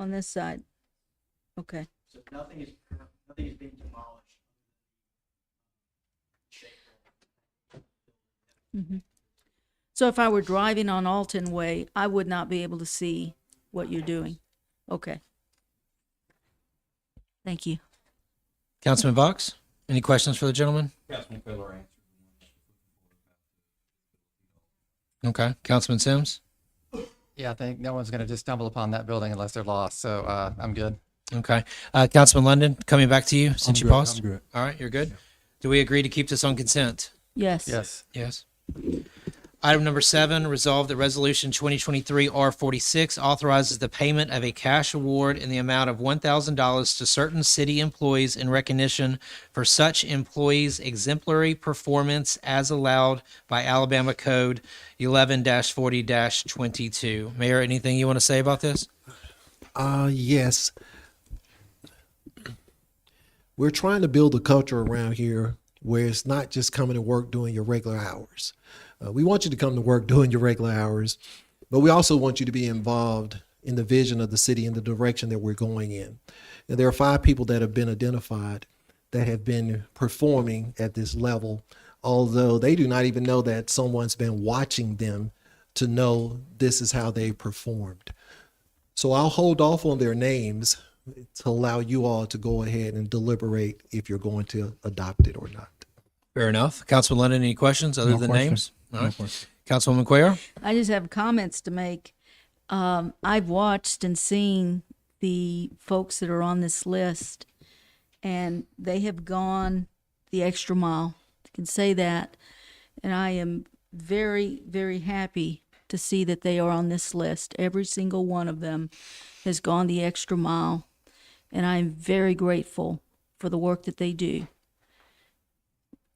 [SPEAKER 11] On this side? Okay.
[SPEAKER 12] So nothing is being demolished.
[SPEAKER 11] Mm-hmm. So if I were driving on Alton Way, I would not be able to see what you're doing. Okay. Thank you.
[SPEAKER 1] Councilman Box, any questions for the gentleman?
[SPEAKER 2] Councilman Cuellar answered.
[SPEAKER 1] Okay. Councilman Sims?
[SPEAKER 4] Yeah, I think no one's going to just stumble upon that building unless they're lost. So I'm good.
[SPEAKER 1] Okay. Councilman London, coming back to you since
[SPEAKER 10] I'm
[SPEAKER 1] you
[SPEAKER 10] good,
[SPEAKER 1] paused.
[SPEAKER 10] I'm good.
[SPEAKER 1] All right, you're good. Do we agree to keep this on consent?
[SPEAKER 11] Yes.
[SPEAKER 4] Yes.
[SPEAKER 1] Yes. Item number 7, resolve that Resolution 2023 R46 authorizes the payment of a cash award in the amount of $1,000 to certain city employees in recognition for such employees' exemplary performance as allowed by Alabama Code 11-40-22. Mayor, anything you want to say about this?
[SPEAKER 5] Yes. We're trying to build a culture around here where it's not just coming to work doing your regular hours. We want you to come to work doing your regular hours, but we also want you to be involved in the vision of the city and the direction that we're going in. And there are 5 people that have been identified that have been performing at this level, although they do not even know that someone's been watching them to know this is how they performed. So I'll hold off on their names to allow you all to go ahead and deliberate if you're going to adopt it or not.
[SPEAKER 1] Fair enough. Councilman Lennon, any questions other
[SPEAKER 10] No
[SPEAKER 1] than
[SPEAKER 10] question.
[SPEAKER 1] names? All
[SPEAKER 10] No
[SPEAKER 1] right.
[SPEAKER 10] question.
[SPEAKER 1] Councilwoman Cuellar?
[SPEAKER 11] I just have comments to make. I've watched and seen the folks that are on this list, and they have gone the extra mile. I can say that. And I am very, very happy to see that they are on this list. Every single one of them has gone the extra mile, and I'm very grateful for the work that they do.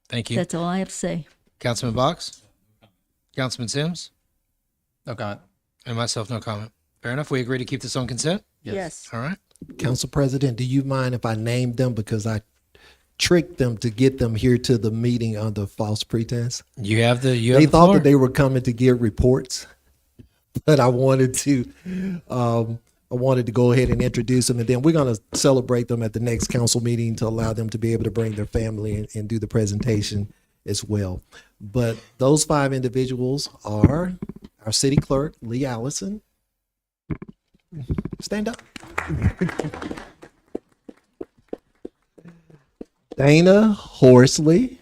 [SPEAKER 1] Thank you.
[SPEAKER 11] That's all I have to say.
[SPEAKER 1] Councilman Box? Councilman Sims?
[SPEAKER 4] No comment.
[SPEAKER 1] And myself, no comment. Fair enough. We agree to keep this on consent?
[SPEAKER 11] Yes.
[SPEAKER 1] All right.
[SPEAKER 5] Council President, do you mind if I named them because I tricked them to get them here to the meeting under false pretense?
[SPEAKER 1] You have the
[SPEAKER 5] They thought
[SPEAKER 1] floor.
[SPEAKER 5] that they were coming to give reports, but I wanted to go ahead and introduce them, and then we're going to celebrate them at the next council meeting to allow them to be able to bring their family and do the presentation as well. But those 5 individuals are our city clerk, Lee Allison. Stand up. Dana Horsley.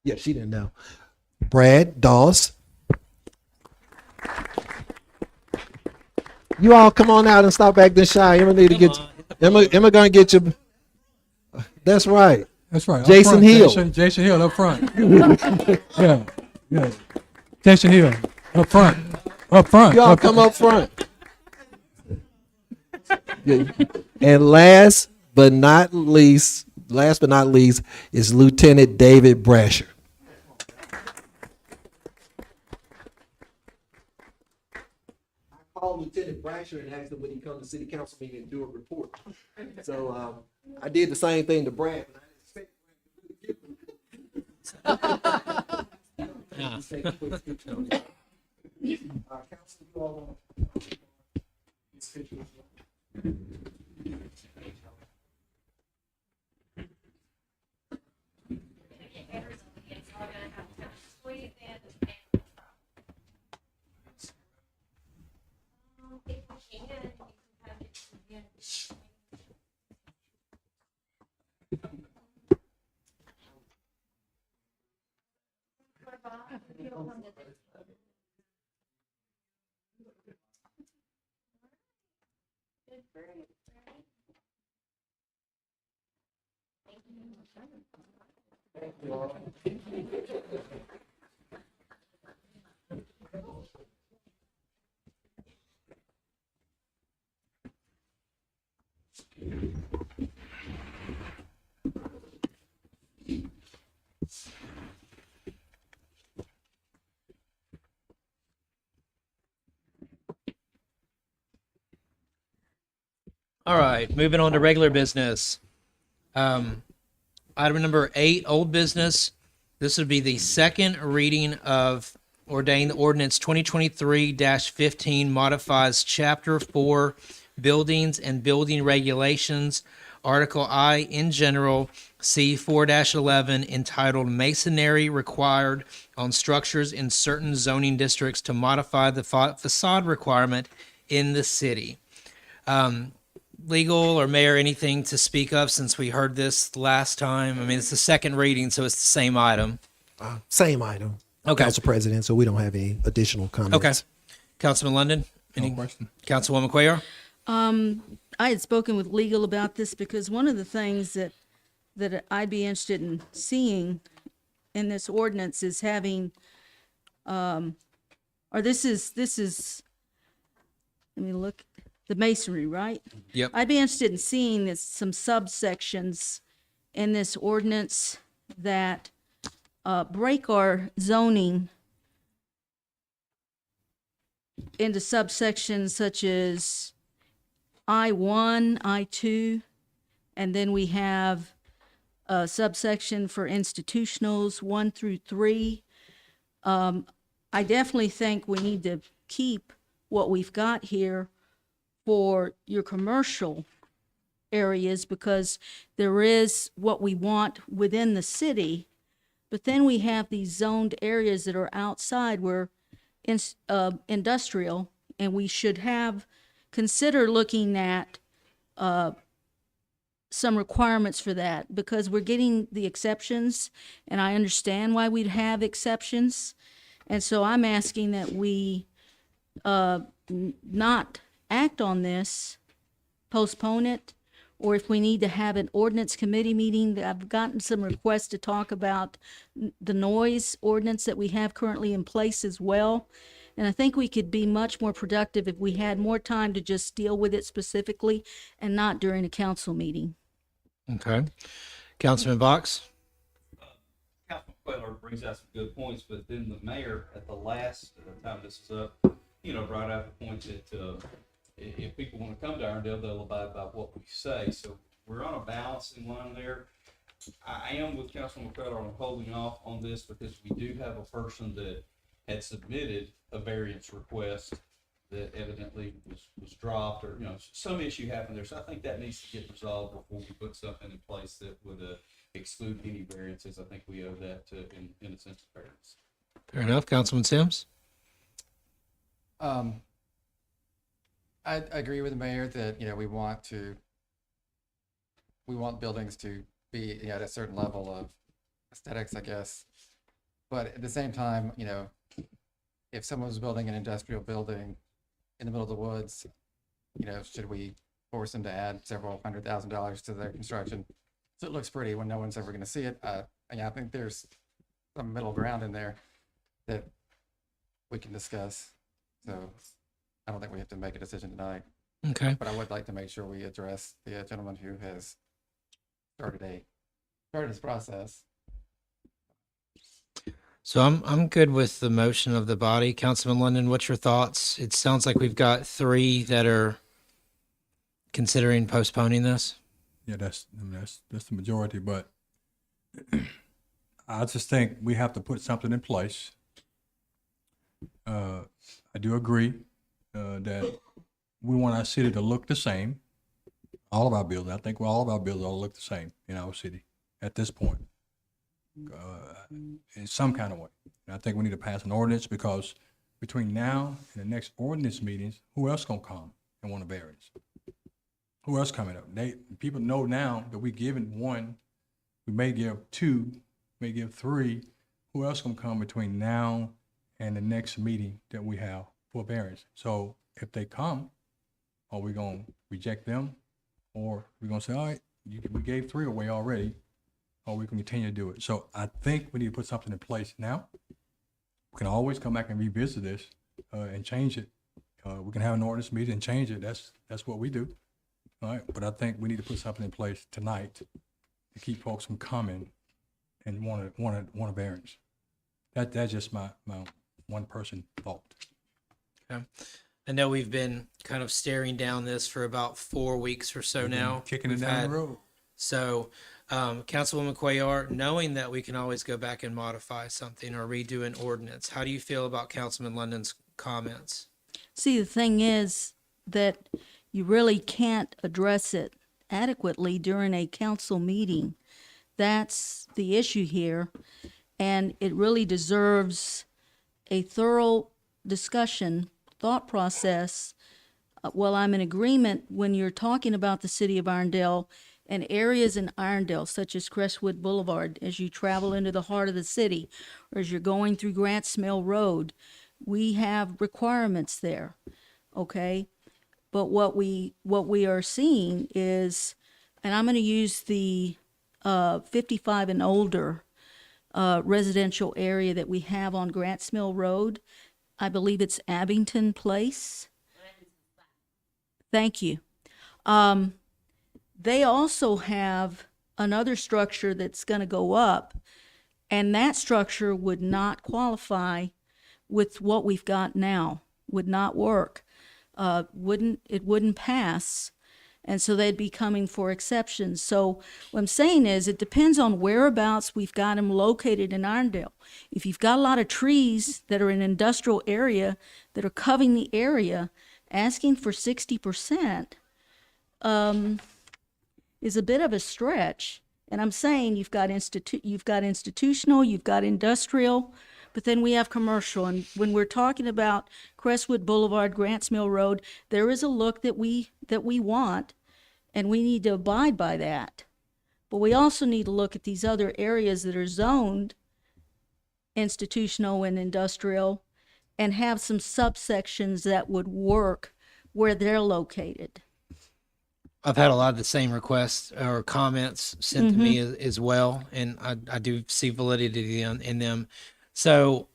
[SPEAKER 5] Yeah, she didn't know. Brad Doss. You all come on out and stop acting shy. Emma need to get Emma gonna get you. That's right.
[SPEAKER 10] That's right. Up
[SPEAKER 5] Jason
[SPEAKER 10] front.
[SPEAKER 5] Hill.
[SPEAKER 10] Jason Hill up front. Yeah. Yeah. Jason Hill up front. Up front.
[SPEAKER 5] Y'all come up front. Yeah. And last but not least, is Lieutenant David Brasher. I called Lieutenant Brasher and asked him when he come to city council meeting and do a report. So I did the same thing to Brad. But I didn't expect Council, you all want these pictures.
[SPEAKER 1] All right, moving on to regular business. Item number 8, old business. This would be the second reading of ordained ordinance 2023-15 modifies Chapter 4 Buildings and Building Regulations, Article I in general, C 4-11, entitled Masonry Required on Structures in Certain Zoning Districts to modify the facade requirement in the city. Legal or mayor, anything to speak of since we heard this last time? I mean, it's the second reading, so it's the same item.
[SPEAKER 5] Same item.
[SPEAKER 1] Okay.
[SPEAKER 5] Council President, so we don't have any additional comments.
[SPEAKER 1] Okay. Councilman London?
[SPEAKER 10] No question.
[SPEAKER 1] Councilwoman Cuellar?
[SPEAKER 11] I had spoken with legal about this because one of the things that I'd be interested in seeing in this ordinance is having, or this is, let me look, the masonry, right?
[SPEAKER 1] Yep.
[SPEAKER 11] I'd be interested in seeing this, some subsections in this ordinance that break our zoning into subsections such as I-1, I-2, and then we have a subsection for institutionals, 1 through 3. I definitely think we need to keep what we've got here for your commercial areas because there is what we want within the city, but then we have these zoned areas that are outside where industrial, and we should consider looking at some requirements for that because we're getting the exceptions, and I understand why we'd have exceptions. And so I'm asking that we not act on this, postpone it, or if we need to have an ordinance committee meeting. I've gotten some requests to talk about the noise ordinance that we have currently in place as well. And I think we could be much more productive if we had more time to just deal with it specifically and not during a council meeting.
[SPEAKER 1] Okay. Councilman Box?
[SPEAKER 2] Councilman Queller brings out some good points, but then the mayor at the last time this is up, brought out the point that if people want to come to Irondale, they'll abide by what we say. So we're on a balancing line there. I am with Councilman Queller on holding off on this because we do have a person that had submitted a variance request that evidently was dropped or, some issue happened there. So I think that needs to get resolved before we put something in place that would exclude any variances. I think we owe that to, in a sense of fairness.
[SPEAKER 1] Fair enough. Councilman Sims?
[SPEAKER 4] I agree with the mayor that, we want buildings to be at a certain level of aesthetics, I guess. But at the same time, if someone was building an industrial building in the middle of the woods, should we force them to add several $100,000 to their construction so it looks pretty when no one's ever going to see it? I think there's some middle ground in there that we can discuss. So I don't think we have to make a decision tonight,
[SPEAKER 1] Okay.
[SPEAKER 4] but I would like to make sure we address the gentleman who has started this process.
[SPEAKER 1] So I'm good with the motion of the body. Councilman London, what's your thoughts? It sounds like we've got 3 that are considering postponing this.
[SPEAKER 10] Yeah, that's the majority, but I just think we have to put something in place. I do agree that we want our city to look the same. All of our buildings, I think all of our buildings all look the same in our city at this point, in some kind of way. And I think we need to pass an ordinance because between now and the next ordinance meetings, who else gonna come and want a variance? Who else coming up? People know now that we given 1, we may give 2, may give 3. Who else gonna come between now and the next meeting that we have for variance? So if they come, are we gonna reject them? Or we gonna say, all right, we gave 3 away already, or we can continue to do it. So I think we need to put something in place now. We can always come back and revisit this and change it. We can have an ordinance meeting and change it. That's what we do. All right, but I think we need to put something in place tonight to keep folks from coming and want a variance. That's just my one person thought.
[SPEAKER 1] Okay. I know we've been kind of staring down this for about 4 weeks or so now.
[SPEAKER 10] Kicking it
[SPEAKER 1] We've
[SPEAKER 10] down
[SPEAKER 1] had-
[SPEAKER 10] the road.
[SPEAKER 1] So, Councilwoman Cuellar, knowing that we can always go back and modify something or redo an ordinance, how do you feel about Councilman London's comments?
[SPEAKER 11] See, the thing is that you really can't address it adequately during a council meeting. That's the issue here. And it really deserves a thorough discussion, thought process. Well, I'm in agreement when you're talking about the city of Irondale and areas in Irondale, such as Crestwood Boulevard, as you travel into the heart of the city, or as you're going through Grants Mill Road, we have requirements there, okay? But what we are seeing is, and I'm going to use the 55 and older residential area that we have on Grants Mill Road. I believe it's Abington Place. Thank you. They also have another structure that's going to go up, and that structure would not qualify with what we've got now, would not work. It wouldn't pass, and so they'd be coming for exceptions. So what I'm saying is, it depends on whereabouts we've got them located in Irondale. If you've got a lot of trees that are in an industrial area that are covering the area, asking for 60% is a bit of a stretch. And I'm saying you've got institutional, you've got industrial, but then we have commercial. And when we're talking about Crestwood Boulevard, Grants Mill Road, there is a look that we want, and we need to abide by that. But we also need to look at these other areas that are zoned institutional and industrial, and have some subsections that would work where they're located.
[SPEAKER 1] I've had a lot of the same requests or comments sent to me as well, and I do see validity in them. So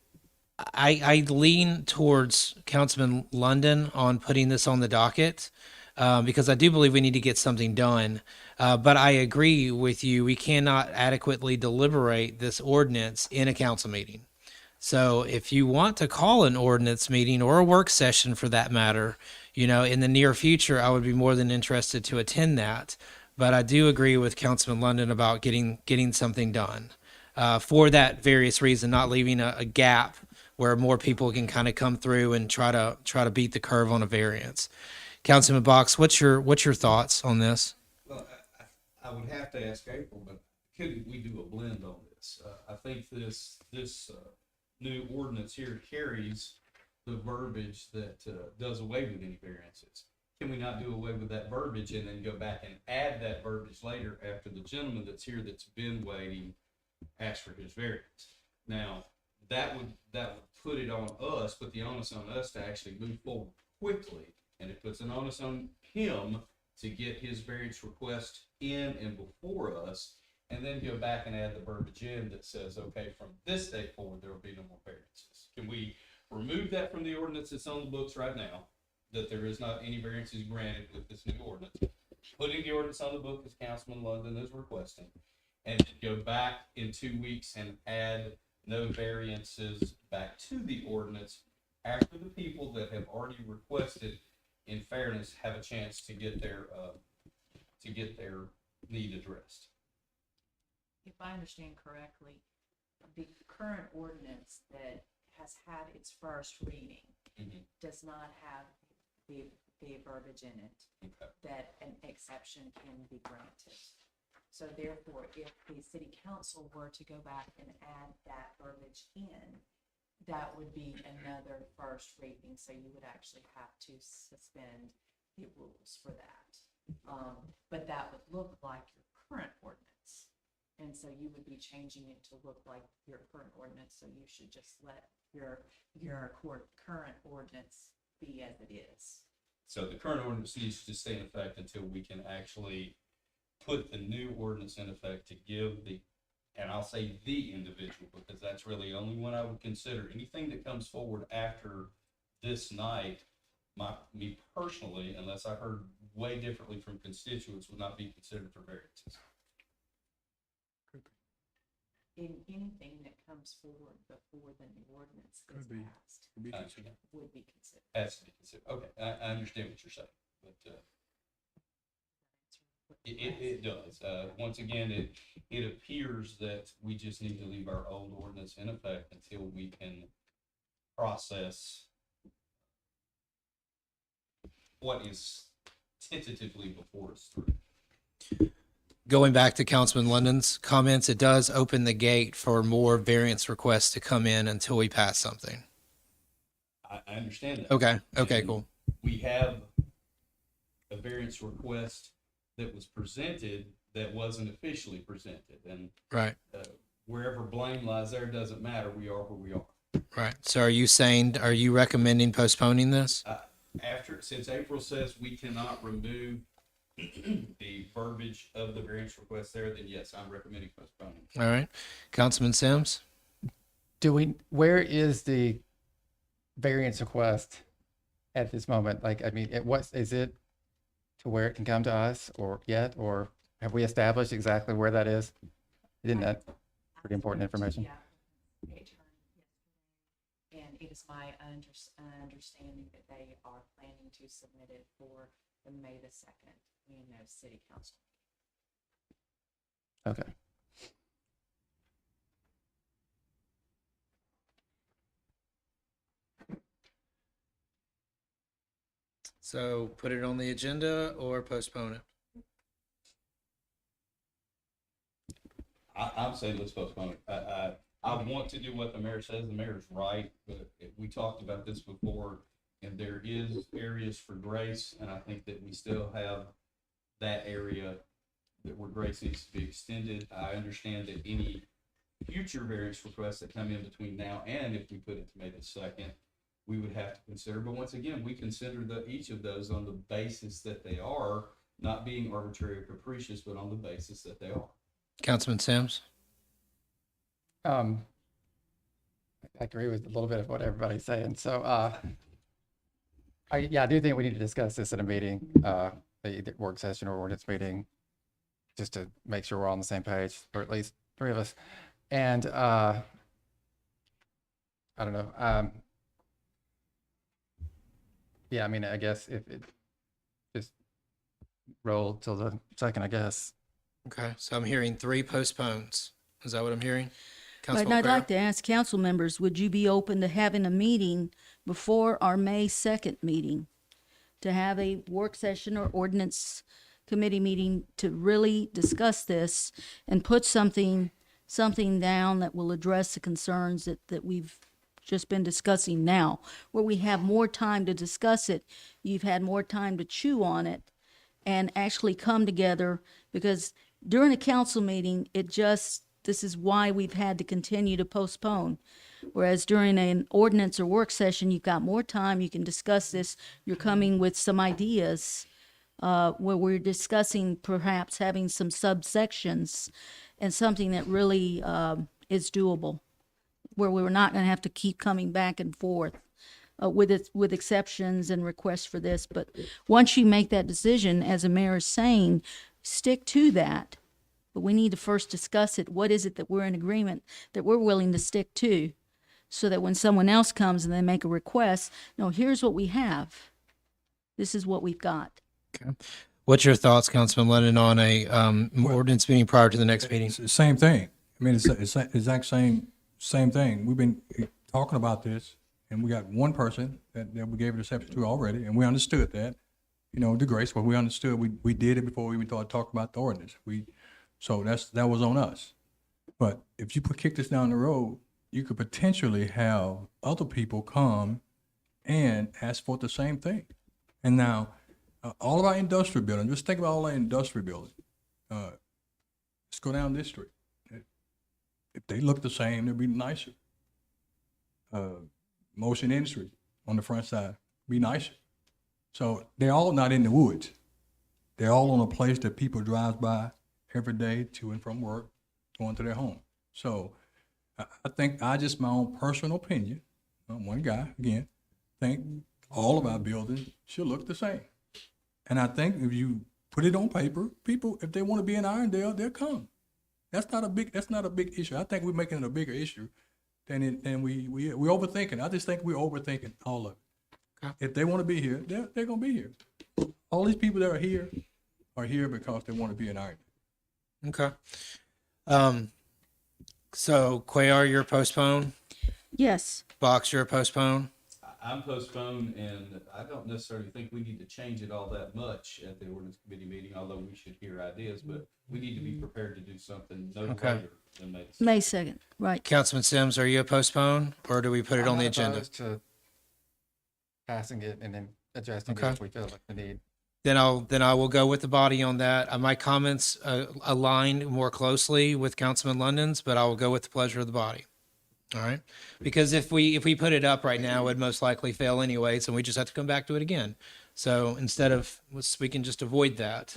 [SPEAKER 1] I lean towards Councilman London on putting this on the docket because I do believe we need to get something done. But I agree with you. We cannot adequately deliberate this ordinance in a council meeting. So if you want to call an ordinance meeting or a work session for that matter, in the near future, I would be more than interested to attend that. But I do agree with Councilman London about getting something done for that various reason, not leaving a gap where more people can kind of come through and try to beat the curve on a variance. Councilman Box, what's your thoughts on this?
[SPEAKER 2] Well, I would have to ask April, but couldn't we do a blend on this? I think this new ordinance here carries the verbiage that does away with any variances. Can we not do away with that verbiage and then go back and add that verbiage later after the gentleman that's here that's been waiting asked for his variance? Now, that would put it on us, put the onus on us to actually move forward quickly, and it puts an onus on him to get his variance request in and before us, and then go back and add the verbiage in that says, okay, from this day forward, there will be no more variances. Can we remove that from the ordinance that's on the books right now, that there is not any variances granted with this new ordinance? Putting the ordinance on the book as Councilman London is requesting, and go back in 2 weeks and add no variances back to the ordinance after the people that have already requested, in fairness, have a chance to get their need addressed.
[SPEAKER 13] If I understand correctly, the current ordinance that has had its first reading does not have the verbiage in it that an exception can be granted. So therefore, if the city council were to go back and add that verbiage in, that would be another first reading. So you would actually have to suspend the rules for that. But that would look like your current ordinance. And so you would be changing it to look like your current ordinance. So you should just let your current ordinance be as it is.
[SPEAKER 2] So the current ordinance needs to stay in effect until we can actually put the new ordinance in effect to give and I'll say the individual, because that's really the only one I would consider. Anything that comes forward after this night, me personally, unless I heard way differently from constituents, would not be considered for variances.
[SPEAKER 13] In anything that comes forward before the new ordinance is passed would be considered.
[SPEAKER 2] Has to be considered. Okay, I understand what you're saying, but it does. Once again, it appears that we just need to leave our old ordinance in effect until we can process what is tentatively before us through.
[SPEAKER 1] Going back to Councilman London's comments, it does open the gate for more variance requests to come in until we pass something.
[SPEAKER 2] I understand that.
[SPEAKER 1] Okay,
[SPEAKER 2] And
[SPEAKER 1] cool.
[SPEAKER 2] we have a variance request that was presented that wasn't officially presented, and
[SPEAKER 1] Right,
[SPEAKER 2] wherever blame lies there doesn't matter. We are where we are.
[SPEAKER 1] right. So are you recommending postponing this?
[SPEAKER 2] since April says we cannot remove the verbiage of the variance request there, then yes, I'm recommending postponing.
[SPEAKER 1] All right. Councilman Sims?
[SPEAKER 4] Where is the variance request at this moment? Like, I mean, is it to where it can come to us or yet, or have we established exactly where that is? Isn't that pretty important information?
[SPEAKER 13] Yeah. The attorney yesterday, and it is my understanding that they are planning to submit it for the May the 2nd, city council.
[SPEAKER 4] Okay.
[SPEAKER 1] So put it on the agenda or postpone it?
[SPEAKER 2] I'm saying let's postpone it. I want to do what the mayor says. The mayor's right, but we talked about this before, and there is areas for grace, and I think that we still have that area where grace needs to be extended. I understand that any future variance requests that come in between now and if we put it to May the 2nd, we would have to consider. But once again, we consider each of those on the basis that they are, not being arbitrary or capricious, but on the basis that they are.
[SPEAKER 1] Councilman Sims?
[SPEAKER 4] I agree with a little bit of what everybody's saying. So, I do think we need to discuss this in a meeting, either work session or ordinance meeting, just to make sure we're all on the same page, or at least three of us. And, I don't know. Yeah, I mean, I guess if it just roll till the 2nd, I guess.
[SPEAKER 1] Okay, so I'm hearing 3 postpones. Is that what I'm hearing?
[SPEAKER 11] But
[SPEAKER 1] Councilman
[SPEAKER 11] I'd
[SPEAKER 1] Quayle?
[SPEAKER 11] like to ask council members, would you be open to having a meeting before our May 2nd meeting? To have a work session or ordinance committee meeting to really discuss this and put something down that will address the concerns that we've just been discussing now, where we have more time to discuss it, you've had more time to chew on it and actually come together, because during a council meeting, this is why we've had to continue to postpone. Whereas during an ordinance or work session, you've got more time, you can discuss this, you're coming with some ideas, where we're discussing perhaps having some subsections and something that really, is doable, where we're not gonna have to keep coming back and forth, with exceptions and requests for this. But once you make that decision, as the mayor is saying, stick to that. But we need to first discuss it. What is it that we're in agreement, that we're willing to stick to? So that when someone else comes and they make a request, no, here's what we have. This is what we've got.
[SPEAKER 1] What's your thoughts, Councilman Lennon, on a ordinance meeting prior to the next meeting?
[SPEAKER 10] It's the same thing. I mean, it's the exact same thing. We've been talking about this, and we got one person that we gave an exception to already, and we understood that, the grace, but we understood we did it before we even started talking about the ordinance. So that was on us. But if you kick this down the road, you could potentially have other people come and ask for the same thing. And now, all of our industrial buildings, just think about all our industrial buildings. Let's go down this street. If they look the same, they'd be nicer. Motion Industry on the front side, be nicer. So they're all not in the woods. They're all on a place that people drive by every day to and from work, going to their home. So I think my own personal opinion, I'm one guy, again, think all of our buildings should look the same. And I think if you put it on paper, people, if they want to be in Irondale, they'll come. That's not a big issue. I think we're making it a bigger issue than we're overthinking. I just think we're overthinking all of it. Okay. If they want to be here, they're going to be here. All these people that are here because they want to be in Irondale.
[SPEAKER 1] Okay. So Cuellar, you're postponed.
[SPEAKER 11] Yes.
[SPEAKER 1] Box, you're postponed.
[SPEAKER 2] I'm postponed, and I don't necessarily think we need to change it all that much at the ordinance committee meeting, although we should hear ideas, but we need to be prepared to do something no
[SPEAKER 1] Okay.
[SPEAKER 2] later than May 2nd.
[SPEAKER 11] May 2nd, right.
[SPEAKER 1] Councilman Sims, are you a postpone, or do we put it on the
[SPEAKER 4] I'm
[SPEAKER 1] agenda?
[SPEAKER 4] opposed to passing it and then adjusting it
[SPEAKER 1] Okay.
[SPEAKER 4] if we feel like we need.
[SPEAKER 1] Then I will go with the body on that. My comments align more closely with Councilman London's, but I will go with the pleasure of the body. All right, because if we put it up right now, it would most likely fail anyways, and we just have to come back to it again. So instead of, we can just avoid that.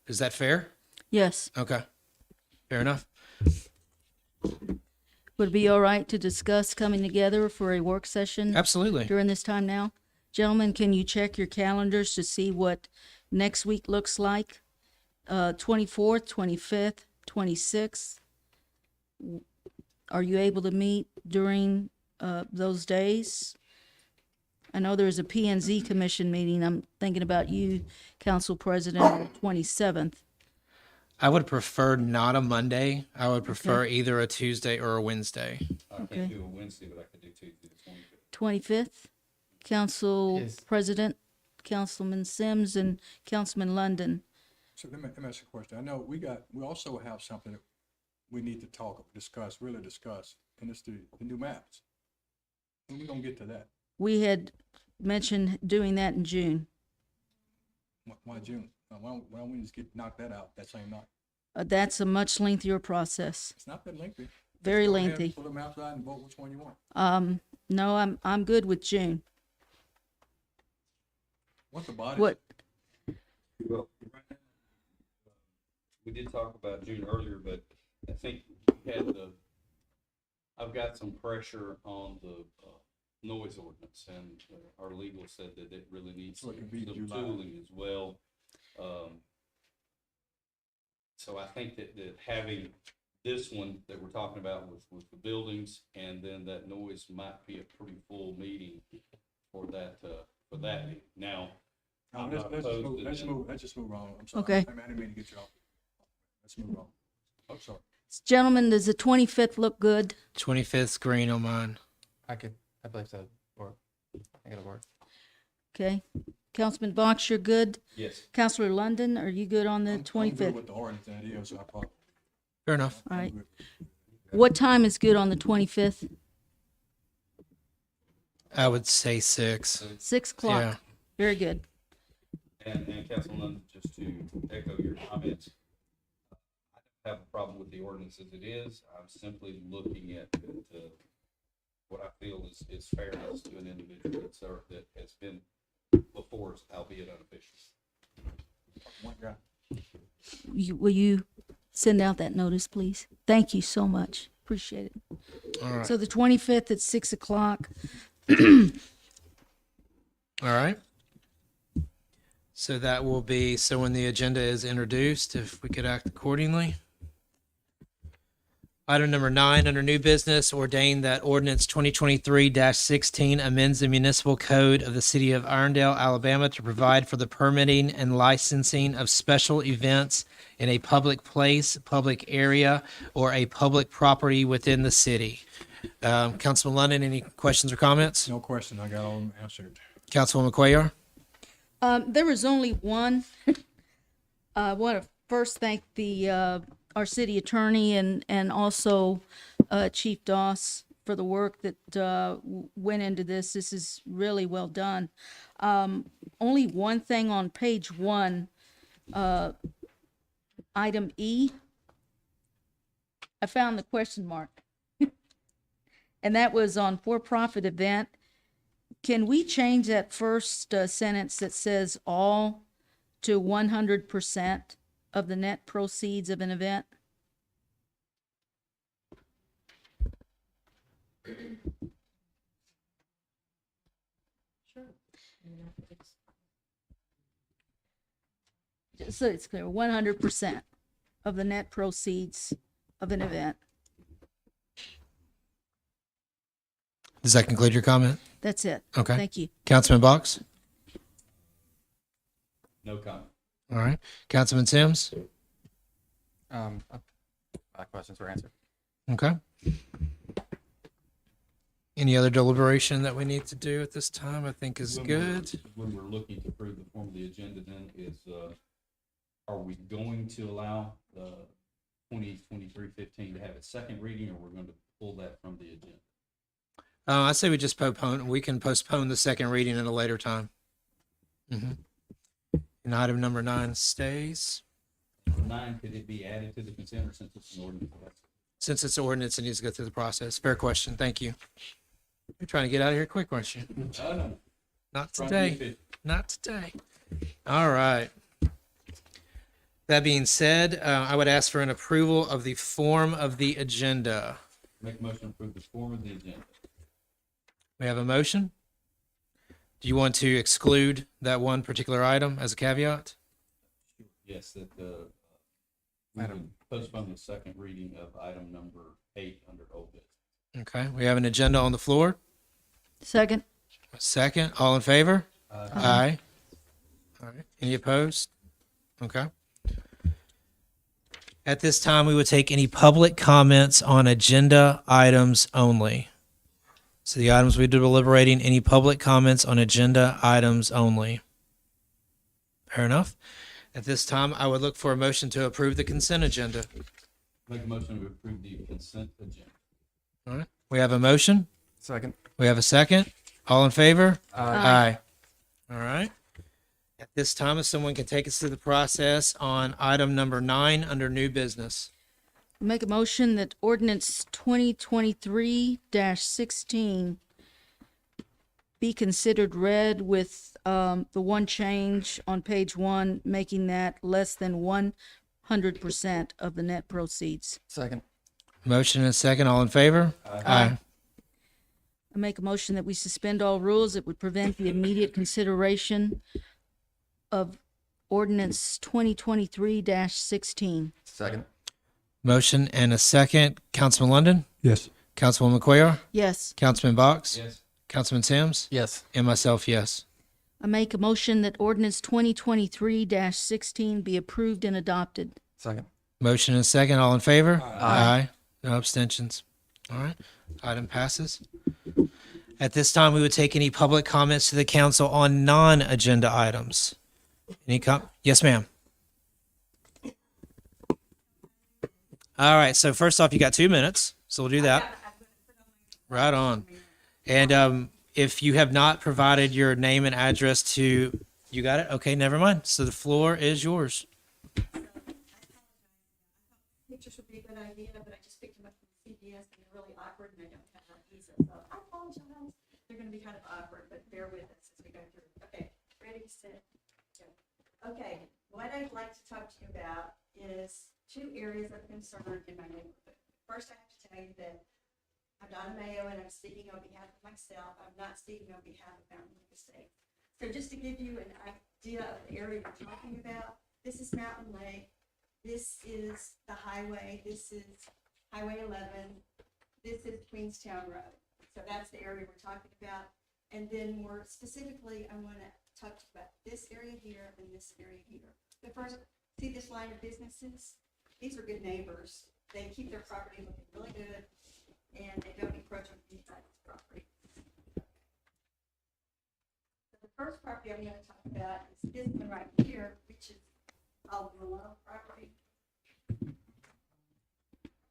[SPEAKER 1] Is that fair?
[SPEAKER 11] Yes.
[SPEAKER 1] Okay, fair enough.
[SPEAKER 11] Would it be all right to discuss coming together for a work session
[SPEAKER 1] Absolutely.
[SPEAKER 11] during this time now? Gentlemen, can you check your calendars to see what next week looks like? 24th, 25th, 26th? Are you able to meet during those days? I know there's a P and Z Commission meeting. I'm thinking about you, Council President, on the 27th.
[SPEAKER 1] I would prefer not a Monday. I would prefer either a Tuesday or a Wednesday.
[SPEAKER 2] I
[SPEAKER 11] Okay.
[SPEAKER 2] can't do a Wednesday, but I could do Tuesday the 25th.
[SPEAKER 11] 25th, Council
[SPEAKER 4] Yes.
[SPEAKER 11] President, Councilman Sims, and Councilman London.
[SPEAKER 10] So let me ask you a question. I know we also have something that we need to really discuss, and it's the new maps. When we gonna get to that?
[SPEAKER 11] We had mentioned doing that in June.
[SPEAKER 10] Why June? Why don't we just knock that out that same night?
[SPEAKER 11] That's a much lengthier process,
[SPEAKER 10] It's not that lengthy.
[SPEAKER 11] very
[SPEAKER 10] Go ahead,
[SPEAKER 11] lengthy.
[SPEAKER 10] Pull the maps out and vote which one you want.
[SPEAKER 11] No, I'm good with June.
[SPEAKER 10] What's the body?
[SPEAKER 11] What,
[SPEAKER 2] Well, we did talk about June earlier, but I think we had I've got some pressure on the noise ordinance, and our legal said that it really needs
[SPEAKER 10] So it
[SPEAKER 2] some
[SPEAKER 10] could be July.
[SPEAKER 2] tooling as well. So I think that having this one that we're talking about with the buildings, and then that noise might be a pretty full meeting for that meeting. Now,
[SPEAKER 10] No,
[SPEAKER 2] I'm
[SPEAKER 10] let's
[SPEAKER 2] not
[SPEAKER 10] just
[SPEAKER 2] opposed
[SPEAKER 10] move,
[SPEAKER 2] to
[SPEAKER 10] let's
[SPEAKER 2] that.
[SPEAKER 10] move, let's just move on. I'm sorry.
[SPEAKER 11] Okay.
[SPEAKER 10] I didn't mean to get you off. Let's move on. I'm sorry.
[SPEAKER 11] gentlemen, does the 25th look good?
[SPEAKER 1] 25th green on mine.
[SPEAKER 4] I believe so. Or I think it'll work.
[SPEAKER 11] Okay. Councilman Box, you're good?
[SPEAKER 2] Yes.
[SPEAKER 11] Counselor London, are you good on the
[SPEAKER 10] I'm good
[SPEAKER 11] 25th?
[SPEAKER 10] with the ordinance that is, so I probably.
[SPEAKER 1] Fair enough.
[SPEAKER 11] All right. What time is good on the 25th?
[SPEAKER 1] I would say 6.
[SPEAKER 11] 6 o'clock.
[SPEAKER 1] Yeah.
[SPEAKER 11] Very good.
[SPEAKER 2] And Councilman, just to echo your comments, I don't have a problem with the ordinance as it is. I'm simply looking at what I feel is fairness to an individual that has been before us, albeit unofficial.
[SPEAKER 10] One guy.
[SPEAKER 11] Will you send out that notice, please? Thank you so much. Appreciate it.
[SPEAKER 1] All right.
[SPEAKER 11] So the 25th at 6 o'clock.
[SPEAKER 1] All right. So that will be, so when the agenda is introduced, if we could act accordingly. Item number 9, under new business, ordain that ordinance 2023-16 amends the municipal code of the city of Irondale, Alabama to provide for the permitting and licensing of special events in a public place, public area, or a public property within the city. Councilman London, any questions or comments?
[SPEAKER 10] No question. I got all them answered.
[SPEAKER 1] Councilwoman Cuellar?
[SPEAKER 11] There was only one. I want to first thank our city attorney and also Chief Doss for the work that went into this. This is really well done. Only one thing on page 1, item E. I found the question mark. And that was on for-profit event. Can we change that first sentence that says all to 100% of the net proceeds of an event?
[SPEAKER 13] Sure.
[SPEAKER 11] Just so it's clear, 100% of the net proceeds of an event.
[SPEAKER 1] Does that conclude your comment?
[SPEAKER 11] That's it.
[SPEAKER 1] Okay.
[SPEAKER 11] Thank you.
[SPEAKER 1] Councilman Box?
[SPEAKER 2] No comment.
[SPEAKER 1] All right. Councilman Sims?
[SPEAKER 4] My questions were answered.
[SPEAKER 1] Okay. Any other deliberation that we need to do at this time, I think is good.
[SPEAKER 2] When we're looking to approve the form of the agenda, then are we going to allow 2023-15 to have its second reading, or we're going to pull that from the agenda?
[SPEAKER 1] I say we just we can postpone the second reading at a later time. And item number 9 stays.
[SPEAKER 2] 9, could it be added to the consent, or since it's an ordinance?
[SPEAKER 1] Since it's an ordinance, it needs to go through the process. Fair question. Thank you. You're trying to get out of here quick, weren't you?
[SPEAKER 2] No.
[SPEAKER 1] Not
[SPEAKER 2] Trying to be
[SPEAKER 1] today.
[SPEAKER 2] efficient.
[SPEAKER 1] Not today. All right. That being said, I would ask for an approval of the form of the agenda.
[SPEAKER 2] Make a motion to approve the form of the agenda.
[SPEAKER 1] We have a motion. Do you want to exclude that one particular item as a caveat?
[SPEAKER 2] Yes, that we would postpone the second reading of item number 8 under old business.
[SPEAKER 1] Okay, we have an agenda on the floor.
[SPEAKER 11] Second.
[SPEAKER 1] A second. All in favor? Aye. All right. Any opposed? Okay. At this time, we would take any public comments on agenda items only. So the items we're deliberating, any public comments on agenda items only. Fair enough. At this time, I would look for a motion to approve the consent agenda.
[SPEAKER 2] Make a motion to approve the consent agenda.
[SPEAKER 1] All right. We have a motion.
[SPEAKER 4] Second.
[SPEAKER 1] We have a second. All in favor?
[SPEAKER 11] Aye.
[SPEAKER 1] All right. At this time, if someone can take us through the process on item number 9 under new business.
[SPEAKER 11] Make a motion that ordinance 2023-16 be considered read with the one change on page 1, making that less than 100% of the net proceeds.
[SPEAKER 4] Second.
[SPEAKER 1] Motion and a second. All in favor? Aye.
[SPEAKER 11] I make a motion that we suspend all rules that would prevent the immediate consideration of ordinance 2023-16.
[SPEAKER 4] Second.
[SPEAKER 1] Motion and a second. Councilman London?
[SPEAKER 10] Yes.
[SPEAKER 1] Councilwoman Cuellar?
[SPEAKER 11] Yes.
[SPEAKER 1] Councilman Box?
[SPEAKER 2] Yes.
[SPEAKER 1] Councilman Sims?
[SPEAKER 4] Yes.
[SPEAKER 1] And myself, yes.
[SPEAKER 11] I make a motion that ordinance 2023-16 be approved and adopted.
[SPEAKER 4] Second.
[SPEAKER 1] Motion and a second. All in favor? Aye. No abstentions. All right. Item passes. At this time, we would take any public comments to the council on non-agenda items. Yes, ma'am. All right. So first off, you got 2 minutes. So we'll do that. Right on. And if you have not provided your name and address to, you got it? Okay, never mind. So the floor is yours.
[SPEAKER 6] Pictures would be a good idea, but I just picked them up from CVS and they're really awkward and I don't have that visa, so I apologize. They're gonna be kind of awkward, but bear with us as we go through. Okay, ready, set, go. Okay, what I'd like to talk to you about is 2 areas of concern in my neighborhood. First, I have to tell you that I'm Donna Mayo and I'm speaking on behalf of myself. I'm not speaking on behalf of Mountain Lake Estates. So just to give you an idea of the area we're talking about, this is Mountain Lake. This is the highway. This is Highway 11. This is Queenstown Road. So that's the area we're talking about. And then more specifically, I want to talk to you about this area here and this area here. The first, see this line of businesses? These are good neighbors. They keep their property looking really good and they don't encroach on anybody's property. So the first property I'm going to talk about is this one right here, which is called the Malone property.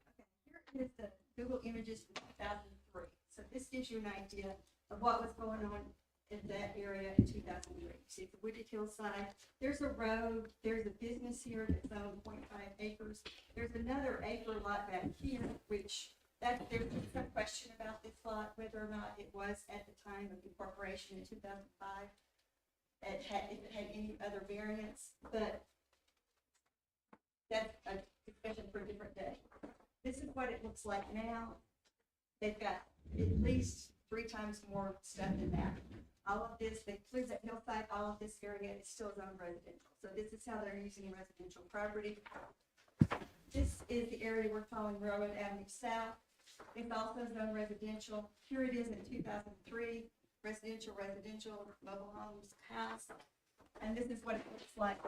[SPEAKER 6] Okay, here is the Google Images from 2003. So this gives you an idea of what was going on in that area in 2003. You see the Wooded Hillside. There's a road. There's a business here that's owned 0.5 acres. There's another acre lot back here, which there's some question about this lot, whether or not it was at the time of incorporation in 2005. If it had any other variants, but that's a discussion for a different day. This is what it looks like now. They've got at least 3 times more stuff than that. All of this, they cleared that hillside, all of this area is still zoned residential. So this is how they're using residential property. This is the area we're calling Railroad Avenue South. It's also zoned residential. Here it is in 2003, residential, mobile homes, house. And this is what it looks like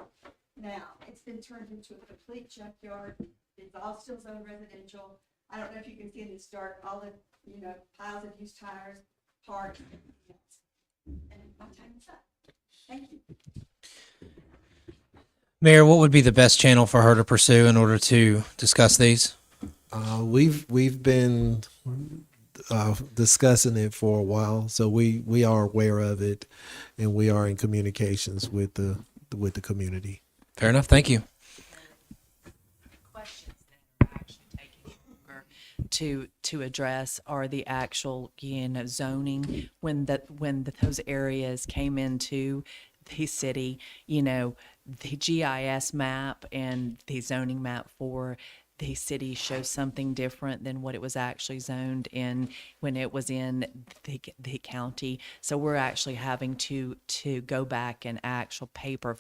[SPEAKER 6] now. It's been turned into a complete junkyard. It's all still zoned residential. I don't know if you can see in this dark, all the, piles of used tires, parts, and everything else. And my time is up. Thank you.
[SPEAKER 1] Mayor, what would be the best channel for her to pursue in order to discuss these?
[SPEAKER 5] We've been discussing it for a while, so we are aware of it, and we are in communications with the community.
[SPEAKER 1] Fair enough. Thank you.
[SPEAKER 13] Questions that are actually taking longer. to address are the actual, zoning. When those areas came into the city, the GIS map and the zoning map for the city shows something different than what it was actually zoned in when it was in the county. So we're actually having to go back and actual paper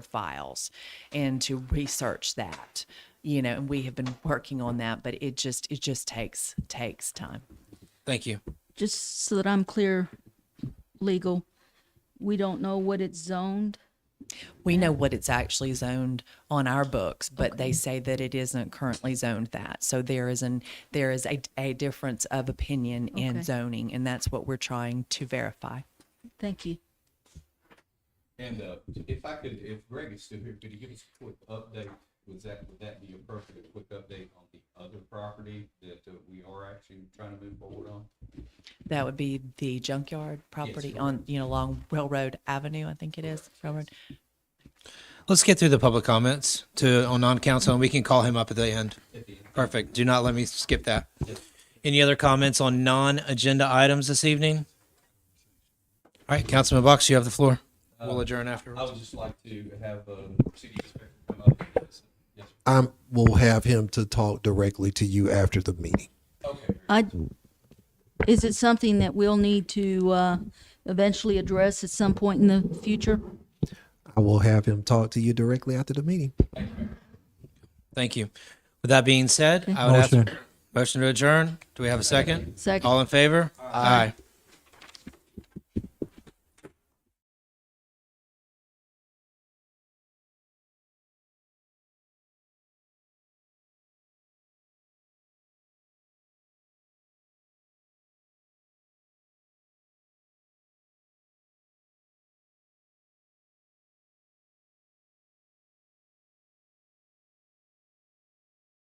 [SPEAKER 13] files and to research that, and we have been working on that, but it just takes time.
[SPEAKER 1] Thank you.
[SPEAKER 11] Just so that I'm clear, legal, we don't know what it's zoned.
[SPEAKER 13] We know what it's actually zoned on our books, but they say that it isn't currently zoned that. So there is a difference of opinion in
[SPEAKER 11] Okay.
[SPEAKER 13] zoning, and that's what we're trying to verify.
[SPEAKER 11] Thank you.
[SPEAKER 2] And if Greg is still here, could you give us a quick update? Would that be appropriate, a quick update on the other property that we are actually trying to move forward on?
[SPEAKER 13] That would be the junkyard property
[SPEAKER 2] correct.
[SPEAKER 13] on, along Railroad Avenue, I think it is, Railroad.
[SPEAKER 1] Let's get through the public comments on non-council, and we can call him up at the end. Perfect. Do not let me skip that. Any other comments on non-agenda items this evening? All right, Councilman Box, you have the floor. We'll adjourn
[SPEAKER 2] I
[SPEAKER 1] afterwards.
[SPEAKER 2] would just like to have city inspector come up and listen. Yes, sir.
[SPEAKER 5] We'll have him to talk directly to you after the meeting.
[SPEAKER 2] Okay.
[SPEAKER 11] Is it something that we'll need to eventually address at some point in the future?
[SPEAKER 5] I will have him talk to you directly after the meeting.
[SPEAKER 1] Thank you. With that being said, I would ask
[SPEAKER 10] Motion.
[SPEAKER 1] motion to adjourn. Do we have a second?
[SPEAKER 11] Second.
[SPEAKER 1] All in favor? Aye.